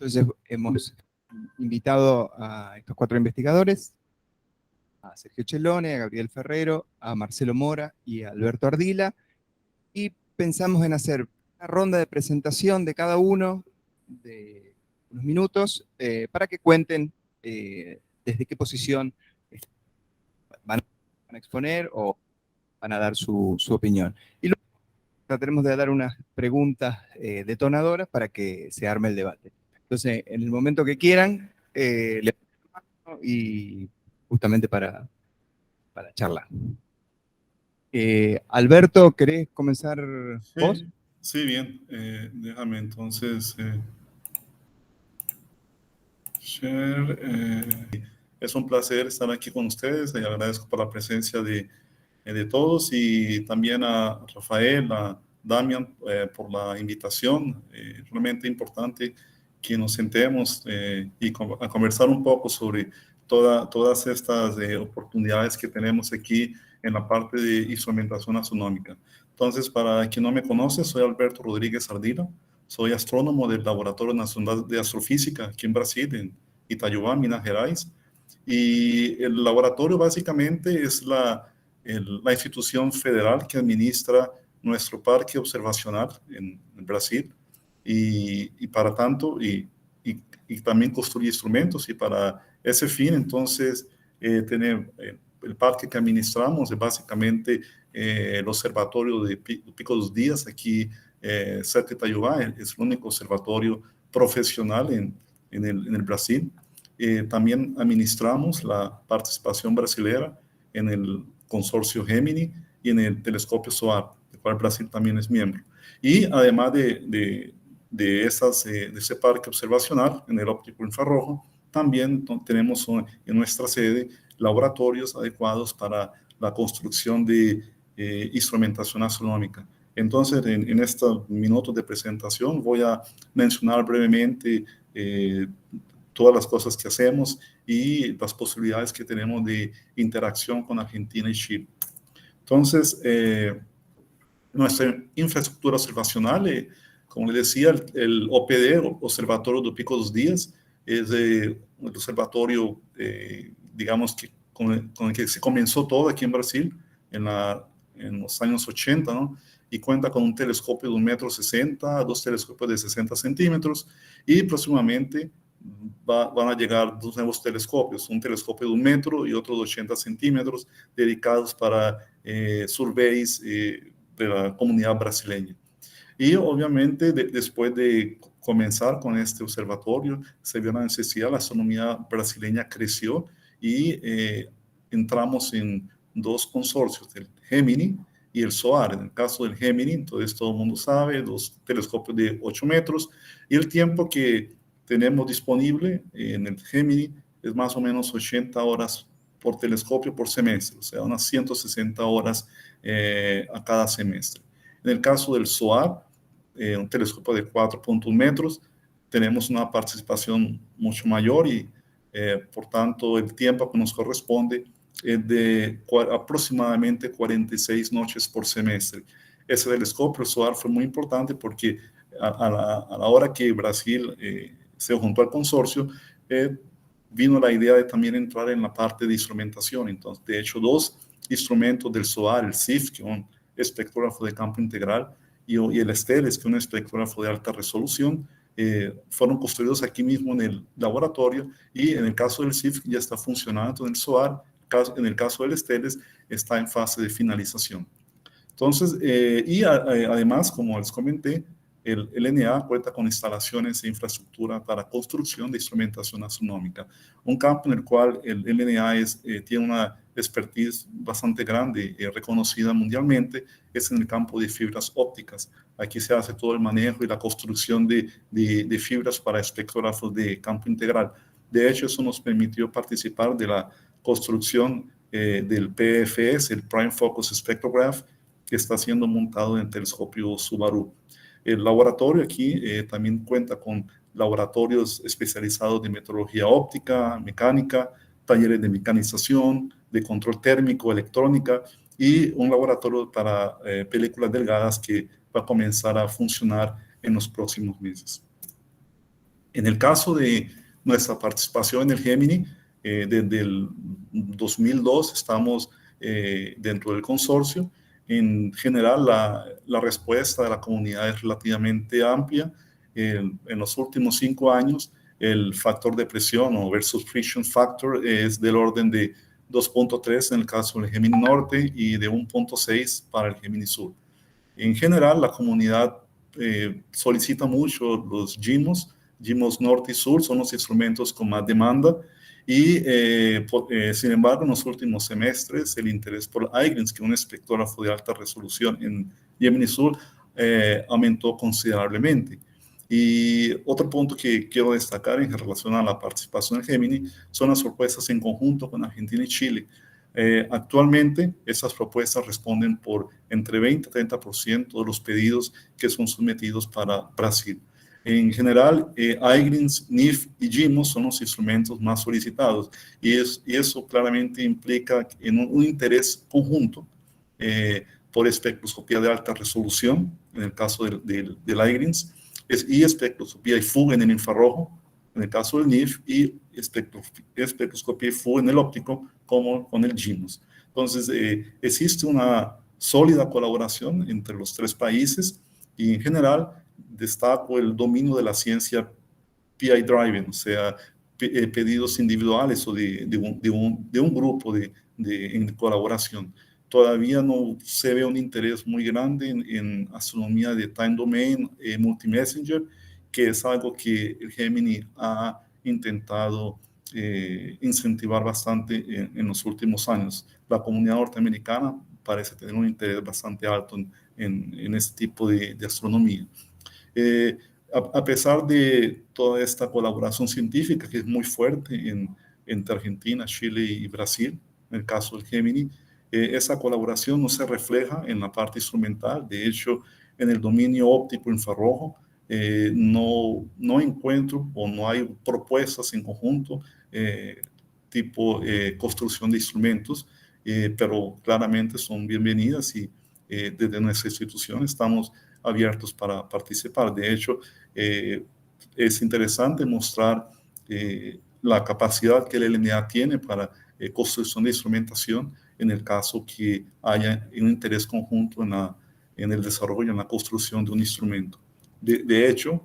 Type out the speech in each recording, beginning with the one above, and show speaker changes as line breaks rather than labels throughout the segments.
Entonces hemos invitado a estos 4 investigadores, a Sergio Chelone, a Gabriel Ferrero, a Marcelo Mora y a Alberto Ardila, y pensamos en hacer una ronda de presentación de cada uno de unos minutos para que cuenten desde qué posición van a exponer o van a dar su opinión. Y luego trataremos de dar unas preguntas detonadoras para que se arme el debate. Entonces, en el momento que quieran, le y justamente para charlar. Alberto, ¿querés comenzar vos?
Sí, bien. Déjame entonces share. Es un placer estar aquí con ustedes. Y agradezco por la presencia de todos y también a Rafael, a Damian por la invitación. Realmente importante que nos sentemos y a conversar un poco sobre todas estas oportunidades que tenemos aquí en la parte de instrumentación astronómica. Entonces, para quien no me conoce, soy Alberto Rodríguez Ardila, soy astrónomo del Laboratorio Nacional de Astrofísica aquí en Brasil, en Itajubá, Minas Gerais. Y el laboratorio básicamente es la institución federal que administra nuestro parque observacional en Brasil y para tanto, y también construye instrumentos y para ese fin, entonces, tener el parque que administramos es básicamente el observatorio de Pico dos Días aquí cerca de Itajubá, es el único observatorio profesional en el Brasil. También administramos la participación brasilera en el consorcio Gemini y en el telescopio SOAR, del cual Brasil también es miembro. Y además de ese parque observacional en el óptico infrarrojo, también tenemos en nuestra sede laboratorios adecuados para la construcción de instrumentación astronómica. Entonces, en estos minutos de presentación voy a mencionar brevemente todas las cosas que hacemos y las posibilidades que tenemos de interacción con Argentina y Chile. Entonces, nuestra infraestructura observacional, como le decía, el OPD, Observatorio do Pico dos Días, es el observatorio, digamos, que con el que se comenzó todo aquí en Brasil, en los años 80, ¿no? Y cuenta con un telescopio de 1,60 m, 2 telescopios de 60 centímetros, y próximamente van a llegar 2 nuevos telescopios, un telescopio de 1 metro y otro de 80 centímetros, dedicados para surveys de la comunidad brasileña. Y obviamente después de comenzar con este observatorio, se vio la necesidad, la astronomía brasileña creció y entramos en 2 consorcios, el Gemini y el SOAR. En el caso del Gemini, entonces todo el mundo sabe, 2 telescopios de 8 metros, y el tiempo que tenemos disponible en el Gemini es más o menos 80 horas por telescopio por semestre, o sea, unas 160 horas a cada semestre. En el caso del SOAR, un telescopio de 4,1 metros, tenemos una participación mucho mayor y, por tanto, el tiempo que nos corresponde es de aproximadamente 46 noches por semestre. Ese telescopio, el SOAR, fue muy importante porque a la hora que Brasil se juntó al consorcio, vino la idea de también entrar en la parte de instrumentación. Entonces, de hecho, 2 instrumentos del SOAR, el SIF, que es un espectrógrafo de campo integral, y el STELES, que es un espectrógrafo de alta resolución, fueron construidos aquí mismo en el laboratorio, y en el caso del SIF ya está funcionando en el SOAR, en el caso del STELES está en fase de finalización. Entonces, además, como les comenté, el LNA cuenta con instalaciones e infraestructura para construcción de instrumentación astronómica, un campo en el cual el LNA tiene una expertise bastante grande, reconocida mundialmente, es en el campo de fibras ópticas. Aquí se hace todo el manejo y la construcción de fibras para espectrógrafos de campo integral. De hecho, eso nos permitió participar de la construcción del PFS, el Prime Focus Spectrograph, que está siendo montado en el telescopio Subaru. El laboratorio aquí también cuenta con laboratorios especializados de metrología óptica, mecánica, talleres de mecanización, de control térmico, electrónica, y un laboratorio para películas delgadas que va a comenzar a funcionar en los próximos meses. En el caso de nuestra participación en el Gemini, desde el 2002 estamos dentro del consorcio. En general, la respuesta de la comunidad es relativamente amplia. En los últimos 5 años, el factor de presión o versus friction factor es del orden de 2.3 en el caso del Gemini Norte y de 1.6 para el Gemini Sur. En general, la comunidad solicita mucho los GIMOS. GIMOS Norte y Sur son los instrumentos con más demanda y, sin embargo, en los últimos semestres, el interés por iGRINS, que es un espectrógrafo de alta resolución en Gemini Sur, aumentó considerablemente. Y otro punto que quiero destacar en relación a la participación en Gemini son las propuestas en conjunto con Argentina y Chile. Actualmente, estas propuestas responden por entre 20 y 30% de los pedidos que son sometidos para Brasil. En general, iGRINS, NIF y GIMOS son los instrumentos más solicitados y eso claramente implica en un interés conjunto por espectroscopía de alta resolución, en el caso del iGRINS, y espectroscopía y fuga en el infrarrojo, en el caso del NIF, y espectroscopía y fuga en el óptico, como con el GIMOS. Entonces, existe una sólida colaboración entre los 3 países y, en general, destaco el dominio de la ciencia PI-driven, o sea, pedidos individuales o de un grupo en colaboración. Todavía no se ve un interés muy grande en astronomía de time domain, multi-messenger, que es algo que el Gemini ha intentado incentivar bastante en los últimos años. La comunidad norteamericana parece tener un interés bastante alto en este tipo de astronomía. A pesar de toda esta colaboración científica que es muy fuerte entre Argentina, Chile y Brasil, en el caso del Gemini, esa colaboración no se refleja en la parte instrumental. De hecho, en el dominio óptico infrarrojo no encuentro o no hay propuestas en conjunto tipo construcción de instrumentos, pero claramente son bienvenidas y desde nuestra institución estamos abiertos para participar. De hecho, es interesante mostrar la capacidad que el LNA tiene para construcción de instrumentación en el caso que haya un interés conjunto en el desarrollo, en la construcción de un instrumento. De hecho,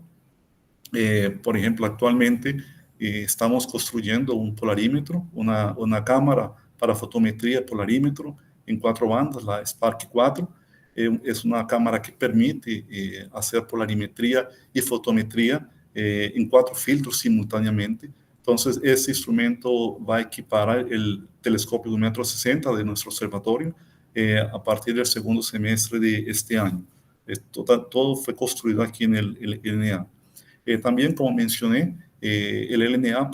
por ejemplo, actualmente estamos construyendo un polarímetro, una cámara para fotometría polarímetro en 4 bandas, la Spark 4. Es una cámara que permite hacer polarimetría y fotometría en 4 filtros simultáneamente. Entonces, este instrumento va a equipar el telescopio de 1,60 m de nuestro observatorio a partir del segundo semestre de este año. Todo fue construido aquí en el LNA. También, como mencioné, el LNA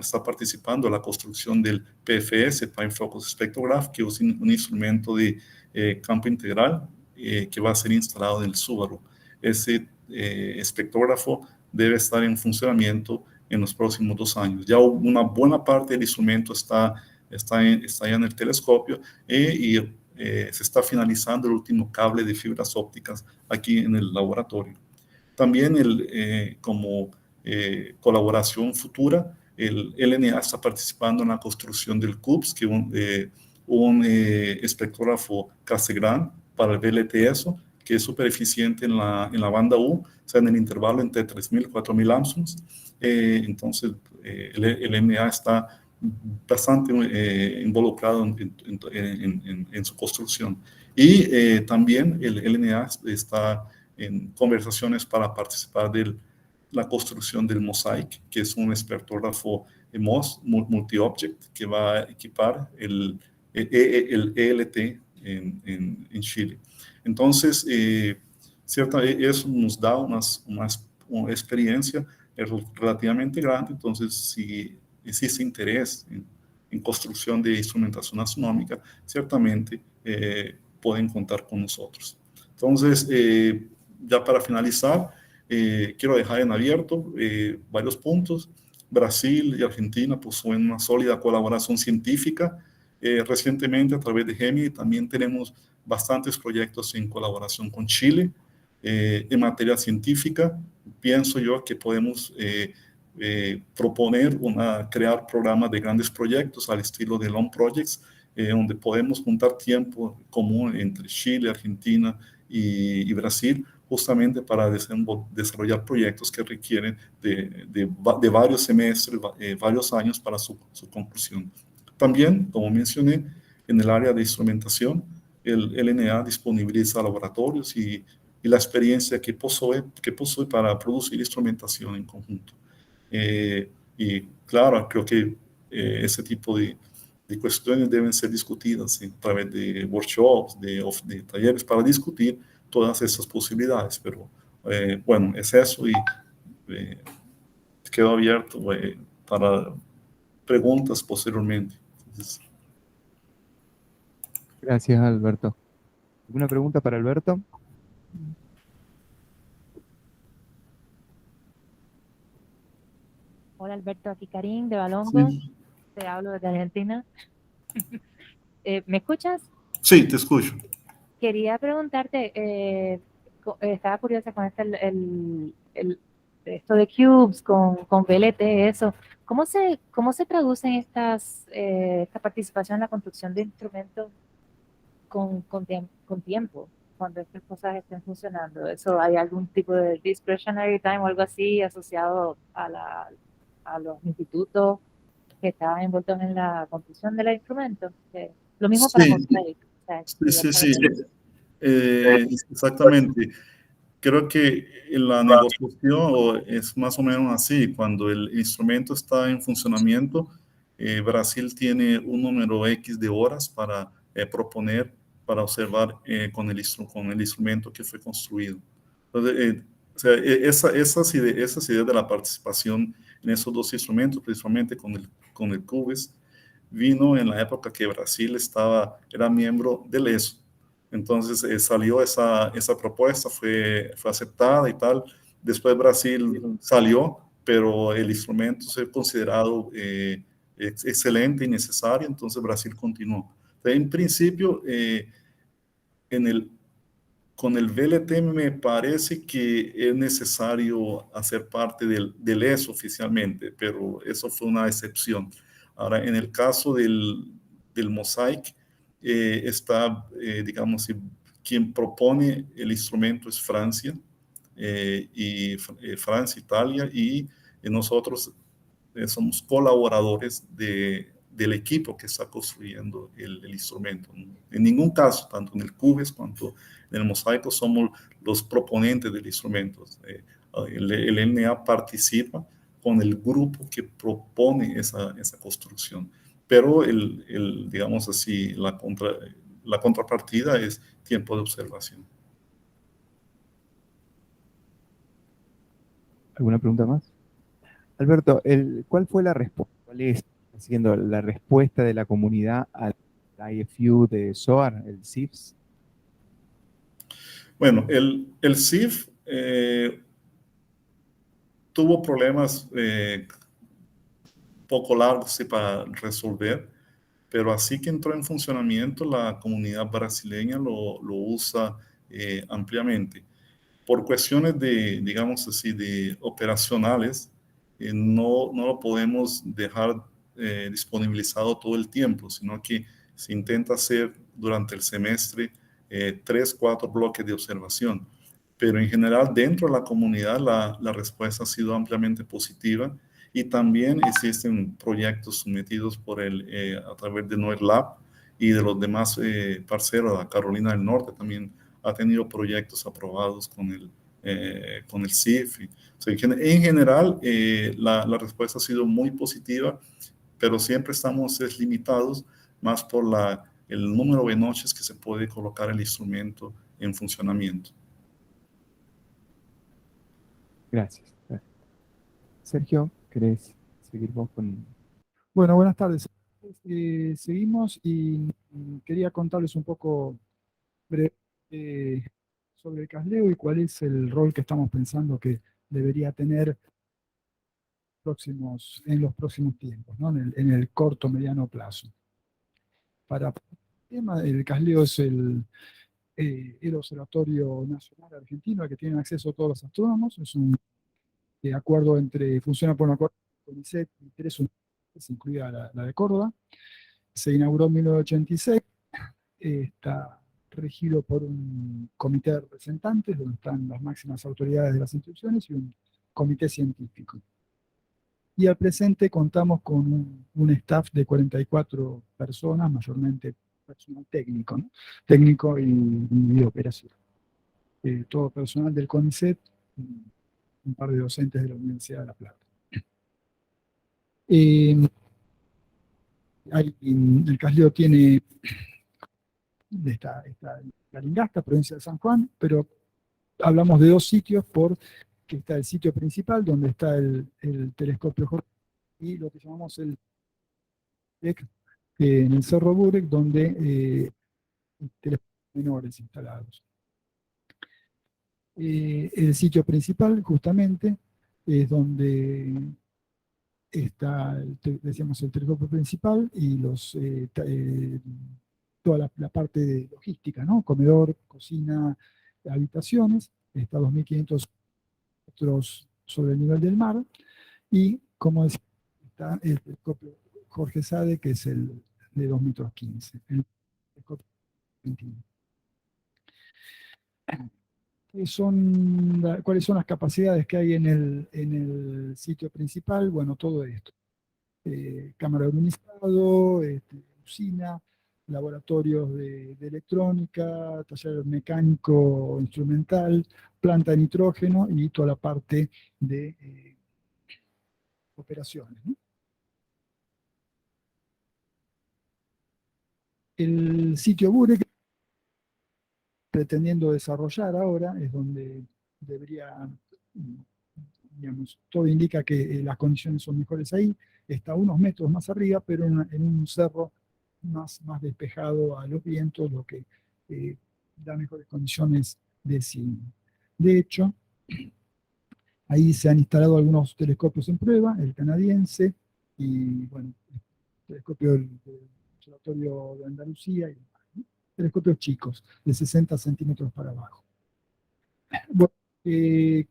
está participando en la construcción del PFS, Prime Focus Spectrograph, que es un instrumento de campo integral que va a ser instalado en el Subaru. Ese espectrógrafo debe estar en funcionamiento en los próximos 2 años. Ya una buena parte del instrumento está ya en el telescopio y se está finalizando el último cable de fibras ópticas aquí en el laboratorio. También como colaboración futura, el LNA está participando en la construcción del CUPS, que es un espectrógrafo Cassegrain para el VLTS, que es súper eficiente en la banda U, o sea, en el intervalo entre 3.000 y 4.000 Angstrom. Entonces, el LNA está bastante involucrado en su construcción. Y también el LNA está en conversaciones para participar de la construcción del Mosaic, que es un espectrógrafo MOS, multi-object, que va a equipar el ELT en Chile. Entonces, eso nos da una experiencia relativamente grande. Entonces, si existe interés en construcción de instrumentación astronómica, ciertamente pueden contar con nosotros. Entonces, ya para finalizar, quiero dejar en abierto varios puntos. Brasil y Argentina poseen una sólida colaboración científica. Recientemente, a través de Gemini, también tenemos bastantes proyectos en colaboración con Chile. En materia científica, pienso yo que podemos proponer crear programas de grandes proyectos al estilo de Long Projects, donde podemos juntar tiempo común entre Chile, Argentina y Brasil, justamente para desarrollar proyectos que requieren de varios semestres, varios años para su conclusión. También, como mencioné, en el área de instrumentación, el LNA disponibiliza laboratorios y la experiencia que posee para producir instrumentación en conjunto. Y claro, creo que ese tipo de cuestiones deben ser discutidas a través de workshops, de talleres para discutir todas esas posibilidades. Pero bueno, es eso y eh, quedo abierto para preguntas posteriormente. Entonces,
Gracias, Alberto. ¿Alguna pregunta para Alberto?
Hola Alberto, aquí Karim de Balongo,
sí,
te hablo desde Argentina. ¿Me escuchas?
sí, te escucho.
Quería preguntarte, estaba curiosa con esto de Cubes, con VLT, eso. ¿Cómo se traducen esta participación en la construcción de instrumentos con tiempo, cuando estas cosas estén funcionando? ¿Eso hay algún tipo de discretionary time o algo así asociado a los institutos que estaban envueltos en la construcción del instrumento? Lo mismo para
Sí,
Mosaic. O sea,
sí, sí,
para
sí. Exactamente. Creo que en la negociación es más o menos así. Cuando el instrumento está en funcionamiento, Brasil tiene un número X de horas para proponer, para observar con el instrumento que fue construido. Entonces, o sea, esas ideas de la participación en esos dos instrumentos, principalmente con el CUBES, vino en la época que Brasil era miembro del ESO. Entonces salió esa propuesta, fue aceptada y tal. Después Brasil salió, pero el instrumento se considerado excelente y necesario, entonces Brasil continuó. Entonces, en principio, en el, con el VLT me parece que es necesario hacer parte del ESO oficialmente, pero eso fue una excepción. Ahora, en el caso del Mosaic, digamos, quien propone el instrumento es Francia, Francia, Italia, y nosotros somos colaboradores del equipo que está construyendo el instrumento. En ningún caso, tanto en el CUBES cuanto en el Mosaico, somos los proponentes del instrumento. El NA participa con el grupo que propone esa construcción. Pero, digamos así, la contrapartida es tiempo de observación.
¿Alguna pregunta más? Alberto, ¿cuál fue la respuesta? ¿Cuál es siendo la respuesta de la comunidad al IFU de SOAR, el CIFS?
Bueno, el CIF tuvo problemas poco largos sí, para resolver, pero así que entró en funcionamiento, la comunidad brasileña lo usa ampliamente. Por cuestiones digamos así, de operacionales, no lo podemos dejar disponibilizado todo el tiempo, sino que se intenta hacer durante el semestre 3, 4 bloques de observación. Pero en general, dentro de la comunidad, la respuesta ha sido ampliamente positiva y también existen proyectos sometidos a través de NOIRLab y de los demás parceros, la Carolina del Norte también ha tenido proyectos aprobados con el CIF. O sea, en general, la respuesta ha sido muy positiva, pero siempre estamos limitados más por el número de noches que se puede colocar el instrumento en funcionamiento.
Gracias. Sergio, ¿querés seguir vos con...?
Bueno, buenas tardes. Seguimos y quería contarles un poco breve, sobre el CASLEO y cuál es el rol que estamos pensando que debería tener en los próximos tiempos, ¿no? En el corto, mediano plazo. Para el tema, el CASLEO es el Observatorio Nacional Argentino, al que tienen acceso todos los astrónomos. Es un acuerdo funciona por un acuerdo con CONICET y 3 universidades, incluida la de Córdoba. Se inauguró en 1986, está regido por un comité de representantes, donde están las máximas autoridades de las instituciones, y un comité científico. Y al presente contamos con un staff de 44 personas, mayormente personal técnico, ¿no? Técnico y de operación. Todo personal del CONICET, un par de docentes de la Universidad de La Plata. El Casleo tiene Calingasta, provincia de San Juan, pero hablamos de 2 sitios, que está el sitio principal, donde está el telescopio Jorge, y lo que llamamos el en el Cerro Burek, donde hay telescopios menores instalados. El sitio principal, justamente, es donde está, decíamos, el telescopio principal y toda la parte de logística, ¿no? Comedor, cocina, habitaciones, está a 2.500 metros sobre el nivel del mar, y, como decía, está el telescopio Jorge Sade, que es el de 2,15 metros, el telescopio argentino. ¿Cuáles son las capacidades que hay en el sitio principal? Bueno, todo esto. Cámara de luminizado, usina, laboratorios de electrónica, taller mecánico instrumental, planta de nitrógeno y toda la parte de operaciones, ¿no? El sitio Burek, pretendiendo desarrollar ahora, es donde debería, digamos, todo indica que las condiciones son mejores ahí. Está a unos metros más arriba, pero en un cerro más despejado a los vientos, lo que da mejores condiciones de cine. De hecho, ahí se han instalado algunos telescopios en prueba, el canadiense y, bueno, el telescopio del Observatorio de Andalucía, y demás, ¿no? Telescopios chicos, de 60 centímetros para abajo. Bueno,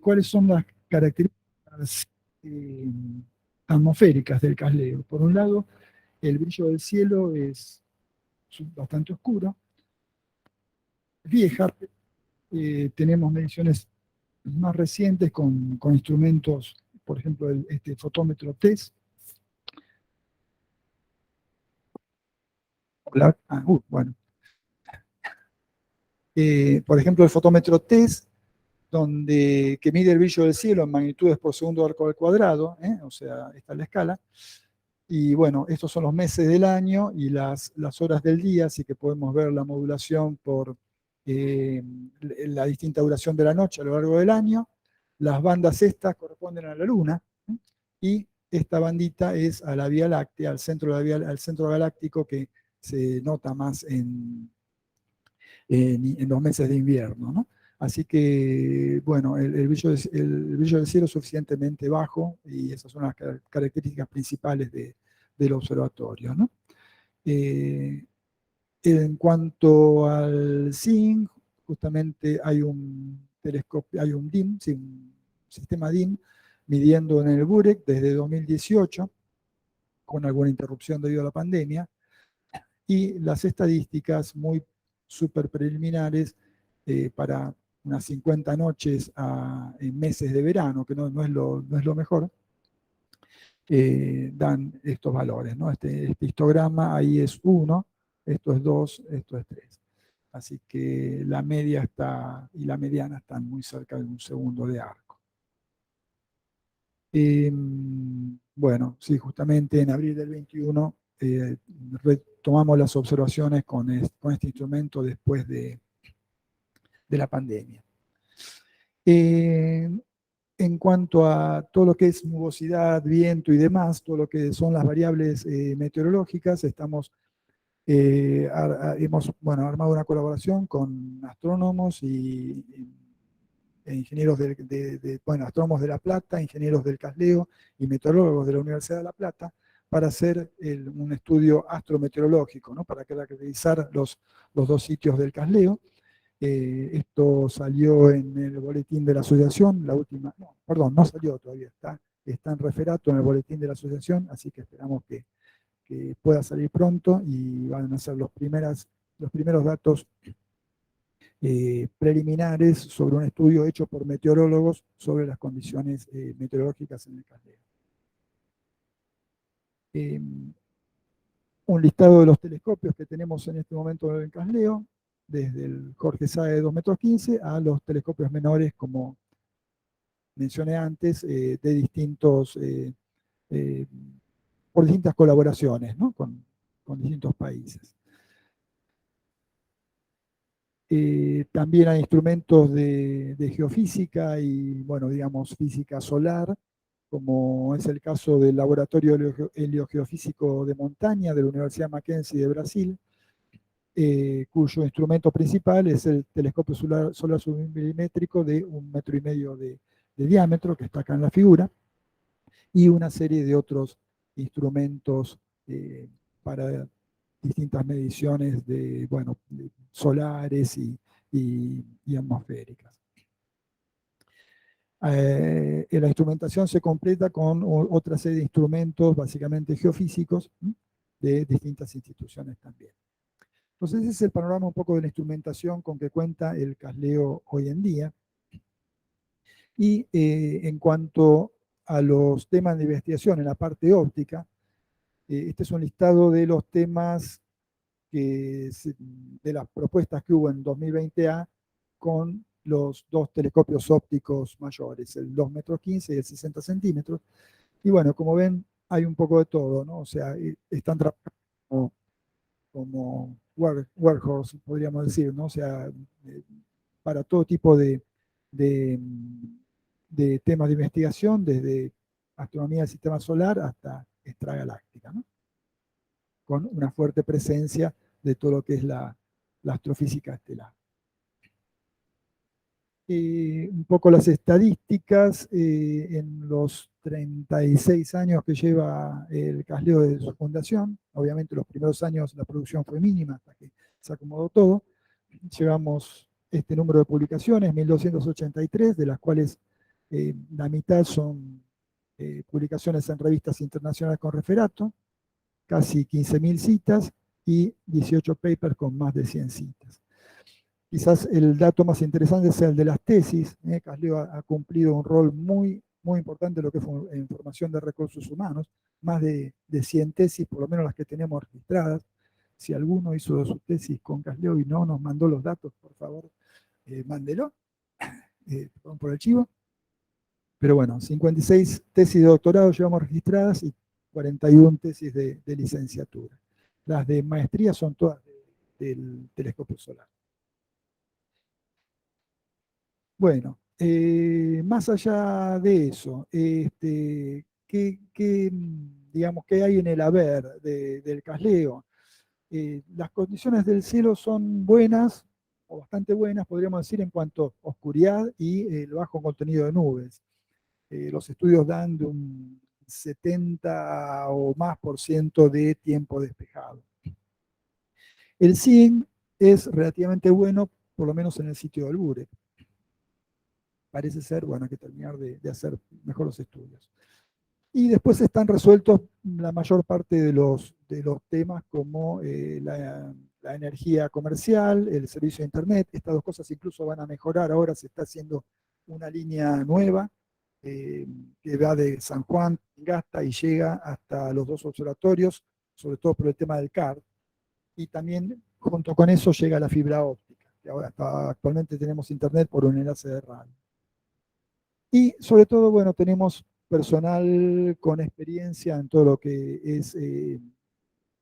¿cuáles son las características atmosféricas del Casleo? Por un lado, el brillo del cielo es bastante oscuro, vieja. Tenemos mediciones más recientes con instrumentos, por ejemplo, este fotómetro TESS. Bueno. Por ejemplo, el fotómetro TESS, que mide el brillo del cielo en magnitudes por segundo arco al cuadrado, o sea, esta es la escala. Y bueno, estos son los meses del año y las horas del día, así que podemos ver la modulación por la distinta duración de la noche a lo largo del año. Las bandas estas corresponden a la Luna, y esta bandita es a la Vía Láctea, al centro galáctico, que se nota más en los meses de invierno, ¿no? Así que, bueno, el brillo del cielo es suficientemente bajo, y esas son las características principales del observatorio, ¿no? En cuanto al SIN, justamente hay un telescopio, hay un DIM, sí, un sistema DIM, midiendo en el Burek desde 2018, con alguna interrupción debido a la pandemia, y las estadísticas muy súper preliminares para unas 50 noches en meses de verano, que no es lo mejor, dan estos valores, ¿no? Este histograma ahí es 1, esto es 2, esto es 3. Así que la media y la mediana están muy cerca de un segundo de arco. Bueno, sí, justamente en abril del 21 retomamos las observaciones con este instrumento después de la pandemia. En cuanto a todo lo que es nubosidad, viento y demás, todo lo que son las variables meteorológicas, hemos armado una colaboración con astrónomos e ingenieros astrónomos de La Plata, ingenieros del Casleo y meteorólogos de la Universidad de La Plata, para hacer un estudio astrometeorológico, ¿no? Para caracterizar los 2 sitios del Casleo. Esto salió en el boletín de la asociación, la última, no, perdón, no salió todavía, está en referato en el boletín de la asociación, así que esperamos que pueda salir pronto y van a ser los primeros datos preliminares sobre un estudio hecho por meteorólogos sobre las condiciones meteorológicas en el Casleo. Un listado de los telescopios que tenemos en este momento en Casleo, desde el Jorge Sae de 2,15 m a los telescopios menores, como mencioné antes, por distintas colaboraciones, ¿no? con distintos países. También hay instrumentos de geofísica y, bueno, digamos, física solar, como es el caso del Laboratorio Heliogeofísico de Montaña de la Universidad Mackenzie de Brasil, cuyo instrumento principal es el telescopio solar submilimétrico de 1,5 metros de diámetro, que está acá en la figura, y una serie de otros instrumentos para distintas mediciones de solares y atmosféricas. La instrumentación se completa con otra serie de instrumentos básicamente geofísicos de distintas instituciones también. Entonces ese es el panorama un poco de la instrumentación con que cuenta el Casleo hoy en día. Y en cuanto a los temas de investigación en la parte óptica, este es un listado de los temas de las propuestas que hubo en 2020A con los dos telescopios ópticos mayores, el 2,15 metros y el 60 centímetros. Y bueno, como ven, hay un poco de todo, ¿no? O sea, están trabajando como workhorse, podríamos decir, ¿no? O sea, para todo tipo de temas de investigación, desde astronomía del sistema solar hasta extragaláctica, ¿no? Con una fuerte presencia de todo lo que es la astrofísica estelar. Un poco las estadísticas, en los 36 años que lleva el Casleo de su fundación, obviamente los primeros años la producción fue mínima hasta que se acomodó todo, llevamos este número de publicaciones, 1283, de las cuales la mitad son publicaciones en revistas internacionales con referato, casi 15.000 citas y 18 papers con más de 100 citas. Quizás el dato más interesante sea el de las tesis. Casleo ha cumplido un rol muy, muy importante en lo que fue en formación de recursos humanos, más de 100 tesis, por lo menos las que tenemos registradas. Si alguno hizo su tesis con Casleo y no nos mandó los datos, por favor, mándelo, perdón por el chivo. Pero bueno, 56 tesis de doctorado llevamos registradas y 41 tesis de licenciatura. Las de maestría son todas del telescopio solar. Bueno, más allá de eso, digamos, ¿qué hay en el haber del Casleo? Las condiciones del cielo son buenas, o bastante buenas, podríamos decir, en cuanto a oscuridad y el bajo contenido de nubes. Los estudios dan de un 70 o más % de tiempo despejado. El SIN es relativamente bueno, por lo menos en el sitio del Bure. Parece ser, bueno, hay que terminar de hacer mejor los estudios. Y después están resueltos la mayor parte de los temas, como la energía comercial, el servicio de Internet. Estas dos cosas incluso van a mejorar. Ahora se está haciendo una línea nueva que va de San Juan, Gasta y llega hasta los dos observatorios, sobre todo por el tema del CAR. Y también junto con eso llega la fibra óptica, que ahora actualmente tenemos Internet por un enlace de radio. Y sobre todo, bueno, tenemos personal con experiencia en todo lo que es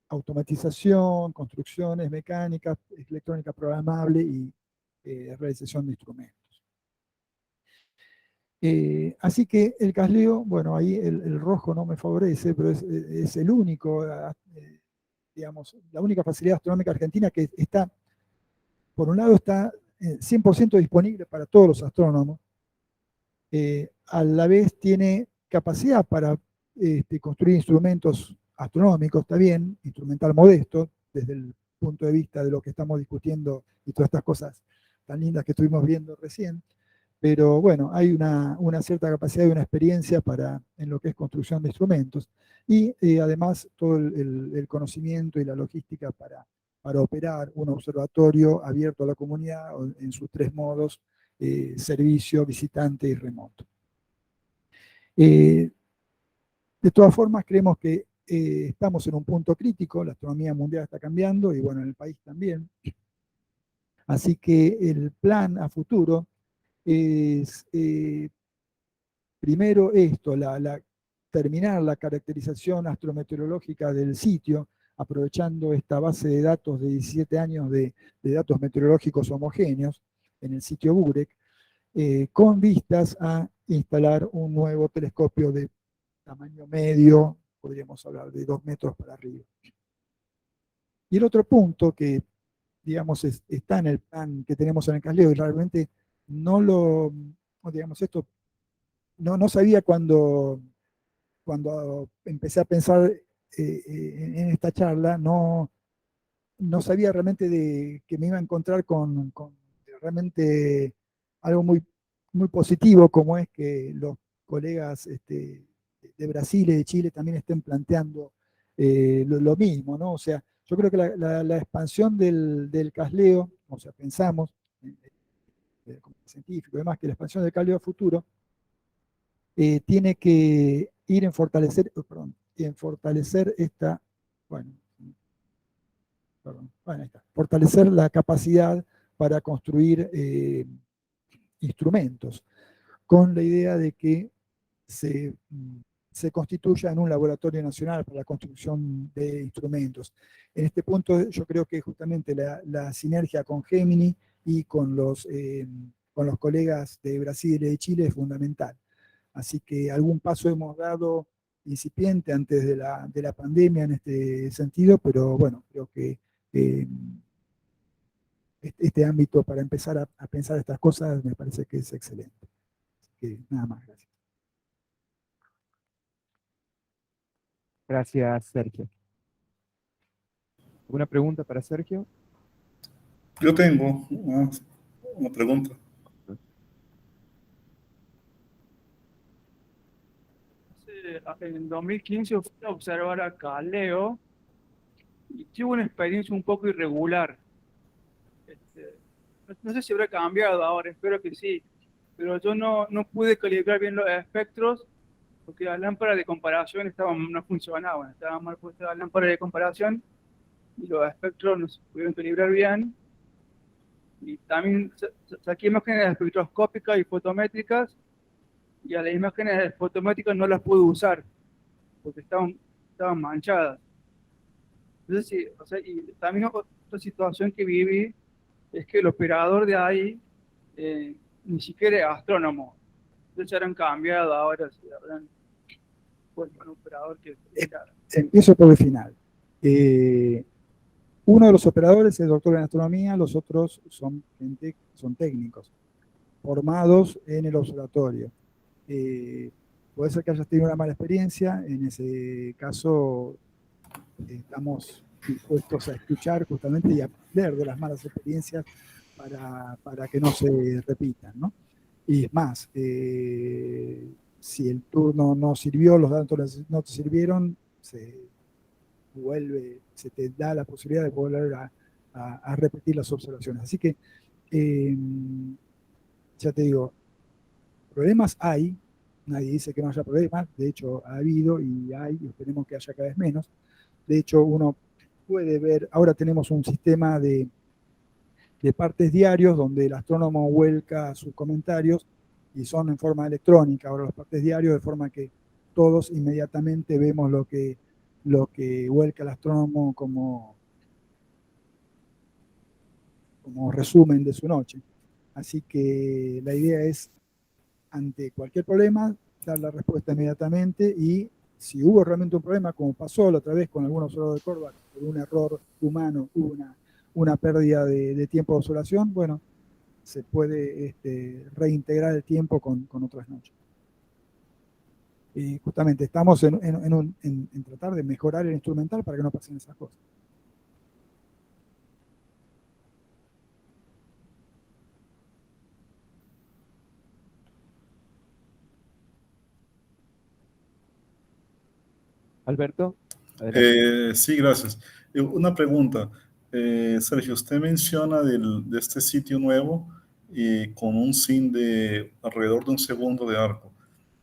automatización, construcciones mecánicas, electrónica programable y realización de instrumentos. Así que el Casleo, bueno, ahí el rojo no me favorece, pero es el único, digamos, la única facilidad astronómica argentina que está, por un lado, está 100% disponible para todos los astrónomos. A la vez tiene capacidad para construir instrumentos astronómicos, está bien, instrumental modesto, desde el punto de vista de lo que estamos discutiendo y todas estas cosas tan lindas que estuvimos viendo recién, pero bueno, hay una cierta capacidad y una experiencia en lo que es construcción de instrumentos, y además todo el conocimiento y la logística para operar un observatorio abierto a la comunidad en sus tres modos, servicio, visitante y remoto. De todas formas, creemos que estamos en un punto crítico, la astronomía mundial está cambiando y bueno, en el país también. Así que el plan a futuro es, primero esto, terminar la caracterización astrometeorológica del sitio, aprovechando esta base de datos de 17 años de datos meteorológicos homogéneos en el sitio Burek, con vistas a instalar un nuevo telescopio de tamaño medio, podríamos hablar de 2 metros para arriba. Y el otro punto que, digamos, está en el plan que tenemos en el Casleo, y realmente digamos, esto no sabía cuando empecé a pensar en esta charla, no sabía realmente que me iba a encontrar con realmente algo muy, muy positivo, como es que los colegas de Brasil y de Chile también estén planteando lo mismo, ¿no? O sea, yo creo que la expansión del Casleo, o sea, pensamos, como científico, además, que la expansión del Casleo a futuro tiene que ir en fortalecer esta, bueno, ahí está, fortalecer la capacidad para construir instrumentos, con la idea de que se constituya en un laboratorio nacional para la construcción de instrumentos. En este punto yo creo que justamente la sinergia con Gemini y con los colegas de Brasil y de Chile es fundamental. Así que algún paso hemos dado incipiente antes de la pandemia en este sentido, pero bueno, creo que este ámbito para empezar a pensar estas cosas me parece que es excelente. Así que nada más, gracias.
Gracias, Sergio. ¿Alguna pregunta para Sergio?
Yo tengo una pregunta.
En 2015 fui a observar a Caleo y tuve una experiencia un poco irregular. No sé si habrá cambiado ahora, espero que sí, pero yo no pude calibrar bien los espectros porque las lámparas de comparación no funcionaban, estaban mal puestas las lámparas de comparación y los espectros no se pudieron calibrar bien. Y también saqué imágenes espectroscópicas y fotométricas, y a las imágenes fotométricas no las pude usar porque estaban manchadas. Entonces, sí, o sea, y también otra situación que viví es que el operador de ahí ni siquiera es astrónomo. Entonces ya han cambiado ahora, sí, habrán puesto un operador que...
Empiezo por el final. Uno de los operadores es doctor en astronomía, los otros son técnicos, formados en el observatorio. Puede ser que hayas tenido una mala experiencia, en ese caso estamos dispuestos a escuchar justamente y a aprender de las malas experiencias para que no se repitan, ¿no? Y es más, si el turno no sirvió, los datos no te sirvieron, se te da la posibilidad de volver a repetir las observaciones. Así que, ya te digo, problemas hay, nadie dice que no haya problemas, de hecho ha habido y hay, y esperemos que haya cada vez menos. De hecho, uno puede ver, ahora tenemos un sistema de partes diarios donde el astrónomo vuelca sus comentarios y son en forma electrónica, ahora los partes diarios, de forma que todos inmediatamente vemos lo que vuelca el astrónomo como resumen de su noche. Así que la idea es, ante cualquier problema, dar la respuesta inmediatamente, y si hubo realmente un problema, como pasó la otra vez con algún observador de Córdoba, por un error humano hubo una pérdida de tiempo de observación, bueno, se puede reintegrar el tiempo con otras noches. Y justamente estamos en tratar de mejorar el instrumental para que no pasen esas cosas.
Alberto, adelante.
Sí, gracias. Una pregunta. Sergio, usted menciona de este sitio nuevo con un SIN de alrededor de 1 segundo de arco.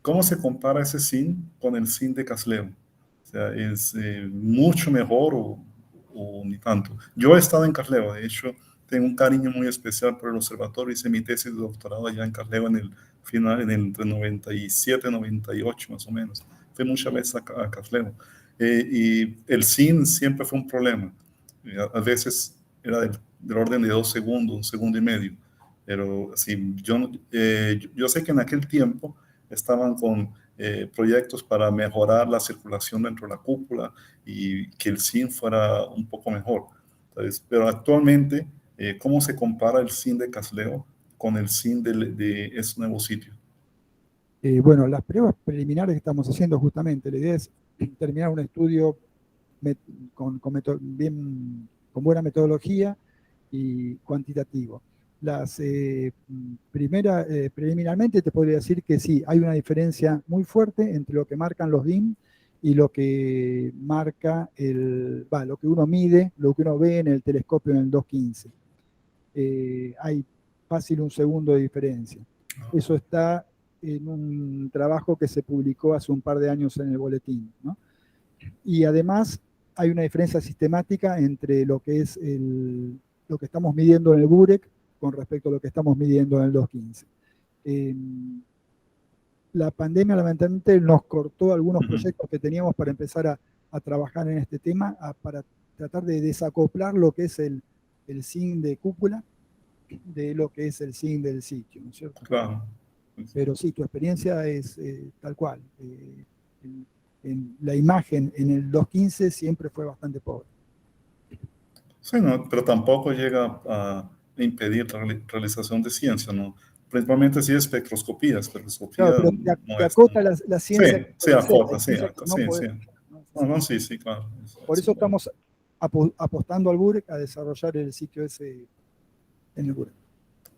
¿Cómo se compara ese SIN con el SIN de Casleo? O sea, ¿es mucho mejor o ni tanto? Yo he estado en Casleo, de hecho, tengo un cariño muy especial por el observatorio. Hice mi tesis de doctorado allá en Casleo en el final, entre 97 y 98 más o menos. Fui muchas veces a Casleo. Y el SIN siempre fue un problema. A veces era del orden de 2 segundos, 1 segundo y medio. Pero sí, yo sé que en aquel tiempo estaban con proyectos para mejorar la circulación dentro de la cúpula y que el SIN fuera un poco mejor. Entonces, pero actualmente, ¿cómo se compara el SIN de Casleo con el SIN de ese nuevo sitio?
Bueno, las pruebas preliminares que estamos haciendo justamente, la idea es terminar un estudio con buena metodología y cuantitativo. Preliminarmente te podría decir que sí, hay una diferencia muy fuerte entre lo que marcan los DIM y lo que marca lo que uno mide, lo que uno ve en el telescopio en el 215. Hay fácil 1 segundo de diferencia. Eso está en un trabajo que se publicó hace un par de años en el boletín, ¿no? Y además hay una diferencia sistemática entre lo que es lo que estamos midiendo en el Burek con respecto a lo que estamos midiendo en el 215. La pandemia lamentablemente nos cortó algunos proyectos que teníamos para empezar a trabajar en este tema, para tratar de desacoplar lo que es el SIN de cúpula de lo que es el SIN del sitio, ¿no es cierto?
Claro.
Pero sí, tu experiencia es tal cual. La imagen en el 215 siempre fue bastante pobre.
Sí, no, pero tampoco llega a impedir la realización de ciencia, ¿no? Principalmente si es espectroscopía. Espectroscopía
Claro, pero
no
te
es
acota la ciencia que
sí,
podés hacer,
acota,
hay
sí,
ciencia que no
sí,
podés
sí.
hacer, ¿no?
No, sí, sí, claro.
Por
Sí.
eso estamos apostando al Burek a desarrollar el sitio ese en el Burek.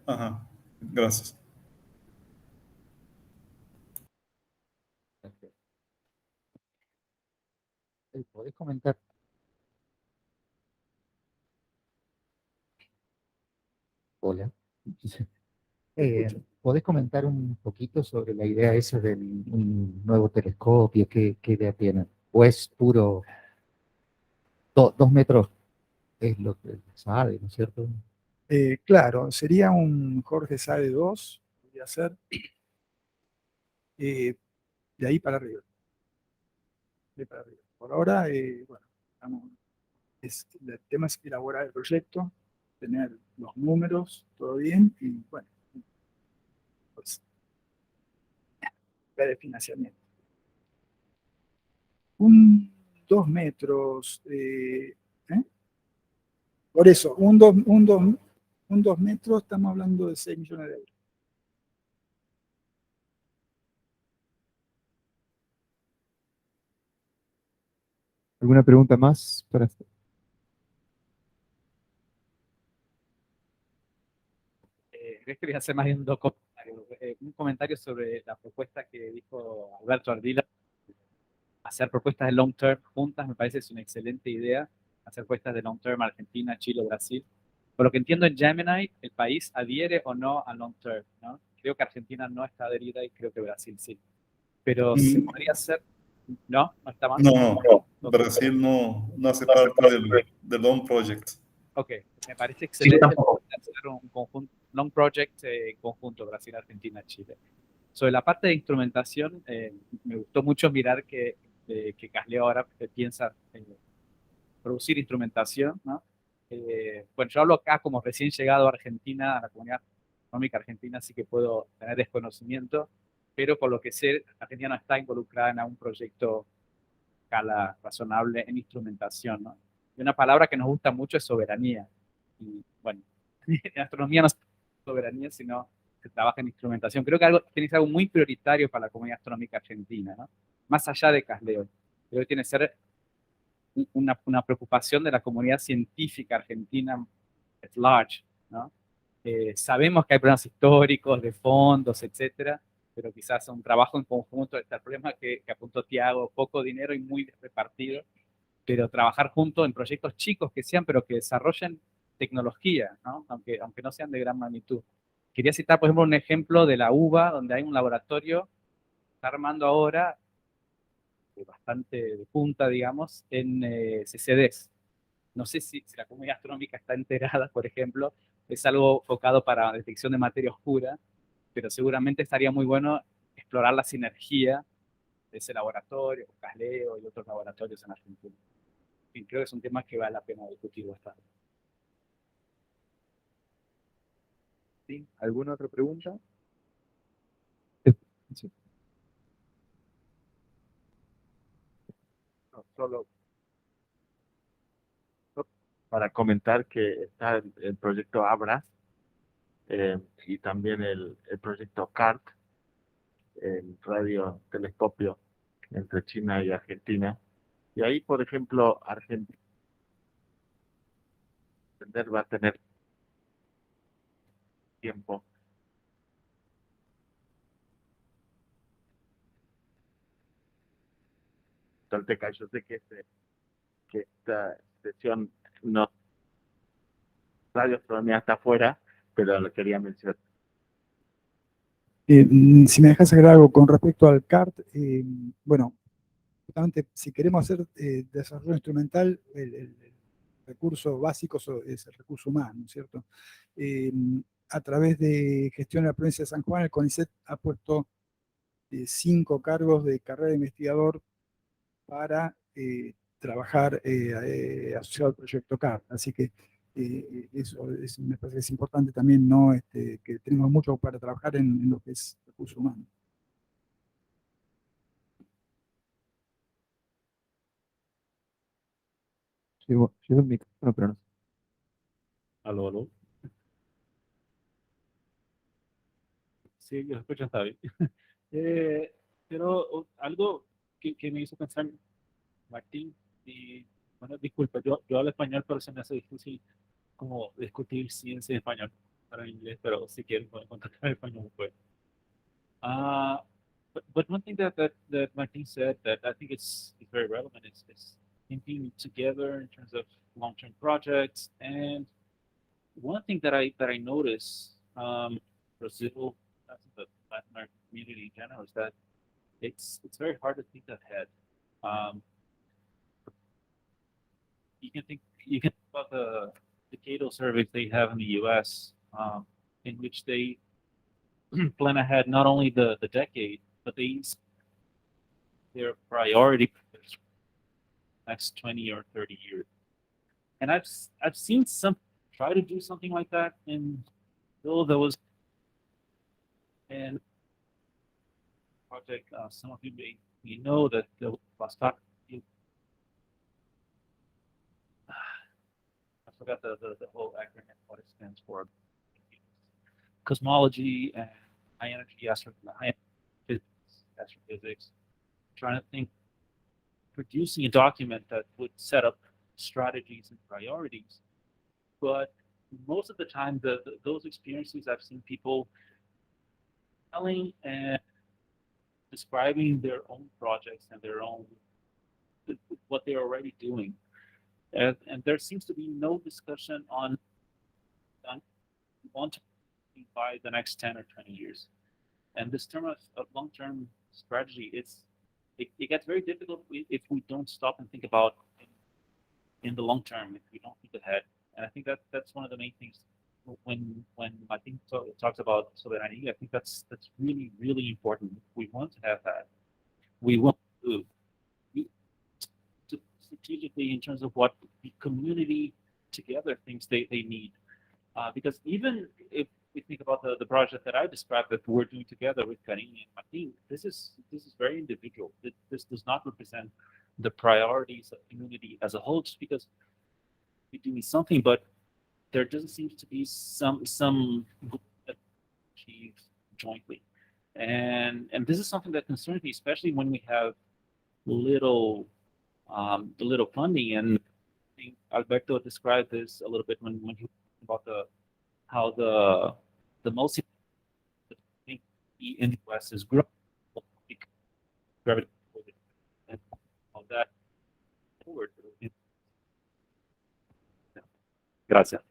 Ajá, gracias.
¿Podés comentar? Hola. ¿Podés comentar un poquito sobre la idea esa de un nuevo telescopio? ¿Qué idea tienen? ¿O es puro 2 metros? Es lo que sabe, ¿no es cierto?
Claro, sería un Jorge Sade 2, podría ser, de ahí para arriba. Por ahora, bueno, el tema es elaborar el proyecto, tener los números, todo bien, y bueno, pues ver el financiamiento. 2 metros, por eso, un 2 metros, estamos hablando de 6 millones de euros.
¿Alguna pregunta más para
Yo quería hacer más bien un comentario sobre la propuesta que dijo Alberto Ardila. Hacer propuestas de long term juntas me parece es una excelente idea. Hacer propuestas de long term Argentina, Chile, Brasil. Por lo que entiendo en Gemini, el país adhiere o no a long term, ¿no? Creo que Argentina no está adherida y creo que Brasil sí. Pero se podría hacer, ¿no? ¿No está más?
No,
Okay.
Brasil no hace parte del Long Project.
Ok, me parece excelente hacer un long project en conjunto, Brasil, Argentina, Chile. Sobre la parte de instrumentación, me gustó mucho mirar que Casleo ahora piensa producir instrumentación, ¿no? Bueno, yo hablo acá como recién llegado a Argentina, a la comunidad económica argentina, así que puedo tener desconocimiento, pero por lo que sé, Argentina no está involucrada en algún proyecto a escala razonable en instrumentación, ¿no? Y una palabra que nos gusta mucho es soberanía. Y bueno, en astronomía no es soberanía, sino se trabaja en instrumentación. Creo que tiene que ser algo muy prioritario para la comunidad astronómica argentina, ¿no? Más allá de Casleo. Creo que tiene que ser una preocupación de la comunidad científica argentina at large, ¿no? Sabemos que hay problemas históricos, de fondos, etcétera, pero quizás un trabajo en conjunto. Está el problema que apuntó Tiago, poco dinero y muy repartido, pero trabajar juntos en proyectos chicos que sean, pero que desarrollen tecnología, ¿no? Aunque no sean de gran magnitud. Quería citar, por ejemplo, un ejemplo de la UBA, donde hay un laboratorio que está armando ahora, bastante de punta, digamos, en CCDs. No sé si la comunidad astronómica está enterada, por ejemplo, es algo enfocado para detección de materia oscura, pero seguramente estaría muy bueno explorar la sinergia de ese laboratorio, Casleo y otros laboratorios en Argentina. Y creo que es un tema que vale la pena discutir bastante.
¿Sí? ¿Alguna otra pregunta? Sí.
No, solo para comentar que está el proyecto Abra y también el proyecto CART, el radiotelescopio entre China y Argentina. Y ahí, por ejemplo, Argentina va a tener tiempo. Tolteca, yo sé que esta sesión no, radioastronomía está afuera, pero lo quería mencionar.
Si me dejas agregar algo con respecto al CART, bueno, justamente si queremos hacer desarrollo instrumental, el recurso básico es el recurso humano, ¿no es cierto? A través de gestión de la provincia de San Juan, el CONICET ha puesto 5 cargos de carrera de investigador para trabajar asociado al proyecto CART. Así que eso me parece que es importante también, ¿no? Que tenemos mucho para trabajar en lo que es recurso humano.
Llegó el micrófono, pero no.
Aló, aló.
Sí, yo escucho, está bien. Pero algo que me hizo pensar, Martín, y bueno, disculpa, yo hablo español, pero se me hace difícil como discutir ciencia en español para inglés, pero si quieren pueden contactar en español, pues. But one thing that Martin said that I think is very relevant is thinking together in terms of long-term projects. And one thing that I notice, Brazil, I think the Latin American community in general, is that it's very hard to think ahead. You can think about the Cato surveys they have in the U.S., in which they plan ahead not only the decade, but their priority for the next 20 or 30 years. And I've seen some try to do something like that in Bill. There was and project. Some of you may know that the Vostok. I forgot the whole acronym, what it stands for. Cosmology and high energy astrophysics. Trying to think, producing a document that would set up strategies and priorities. But most of the time, those experiences, I've seen people telling and describing their own projects and their own what they're already doing, and there seems to be no discussion on want to by the next 10 or 20 years. And this term of long-term strategy, it gets very difficult if we don't stop and think about in the long term, if we don't think ahead. And I think that's one of the main things when I think talks about sovereignty. I think that's really, really important. We want to have that. We want to strategically in terms of what the community together thinks they need. Because even if we think about the project that I described that we're doing together with Karin and Martin, this is very individual. This does not represent the priorities of the community as a whole, just because we're doing something, but there doesn't seem to be some goal that achieved jointly. And this is something that concerns me, especially when we have little funding. And I think Alberto described this a little bit when he about how the most in the US is growing. And all that forward. Gracias.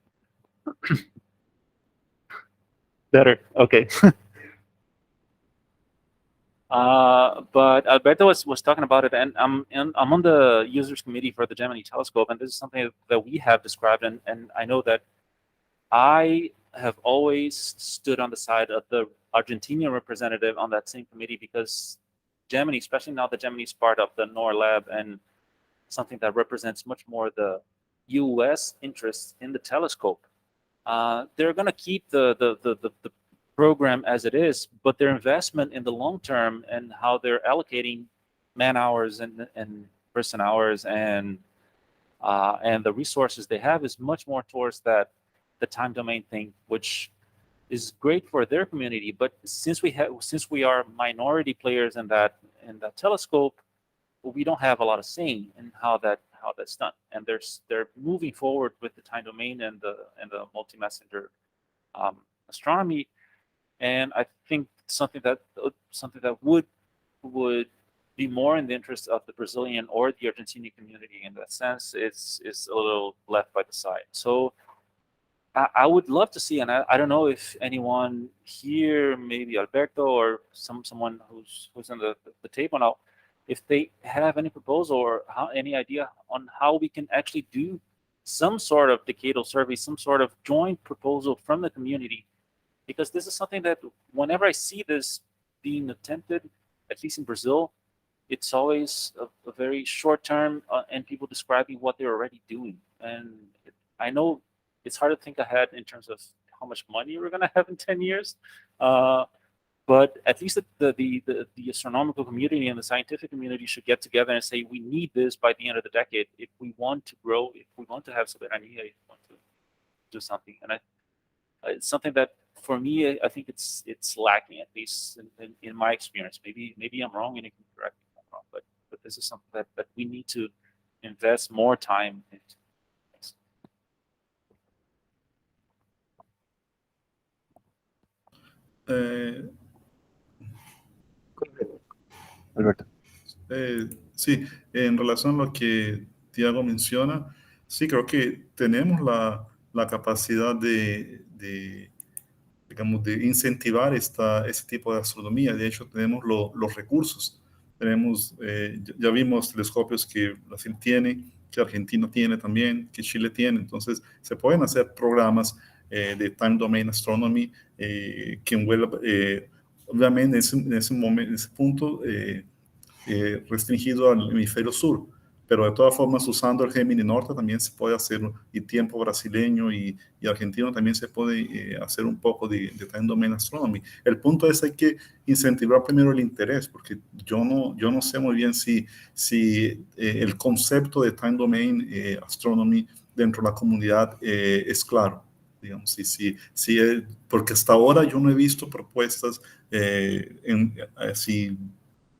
Better. Okay. But Alberto was talking about it, and I'm on the users committee for the Gemini telescope, and this is something that we have described, and I know that I have always stood on the side of the Argentinian representative on that same committee, because Gemini, especially now that Gemini is part of the NOR lab and something that represents much more the U.S. interests in the telescope, they're going to keep the program as it is, but their investment in the long term and how they're allocating man hours and person hours and the resources they have is much more towards the time domain thing, which is great for their community. But since we are minority players in that telescope, we don't have a lot of say in how that's done. And they're moving forward with the time domain and the multi-messenger astronomy. And I think something that would be more in the interest of the Brazilian or the Argentinian community in that sense is a little left by the side. So I would love to see, and I don't know if anyone here, maybe Alberto or someone who's on the table now, if they have any proposal or any idea on how we can actually do some sort of decadal survey, some sort of joint proposal from the community. Because this is something that whenever I see this being attempted, at least in Brazil, it's always a very short term and people describing what they're already doing. And I know it's hard to think ahead in terms of how much money we're going to have in 10 years. But at least the astronomical community and the scientific community should get together and say, we need this by the end of the decade if we want to grow, if we want to have soberanía, if we want to do something. And it's something that, for me, I think it's lacking, at least in my experience. Maybe I'm wrong, and you can correct me if I'm wrong. But this is something that we need to invest more time into.
Alberto.
Sí, en relación a lo que Tiago menciona, sí, creo que tenemos la capacidad digamos, de incentivar este tipo de astronomía. De hecho, tenemos los recursos. Tenemos, ya vimos telescopios que Brasil tiene, que Argentina tiene también, que Chile tiene. Entonces, se pueden hacer programas de Time Domain Astronomy que envuelva, obviamente, en ese punto, restringido al hemisferio sur. Pero de todas formas, usando el Gemini Norte también se puede hacer, y tiempo brasileño y argentino también se puede hacer un poco de Time Domain Astronomy. El punto es hay que incentivar primero el interés, porque yo no sé muy bien si el concepto de Time Domain Astronomy dentro de la comunidad es claro. Digamos, porque hasta ahora yo no he visto propuestas así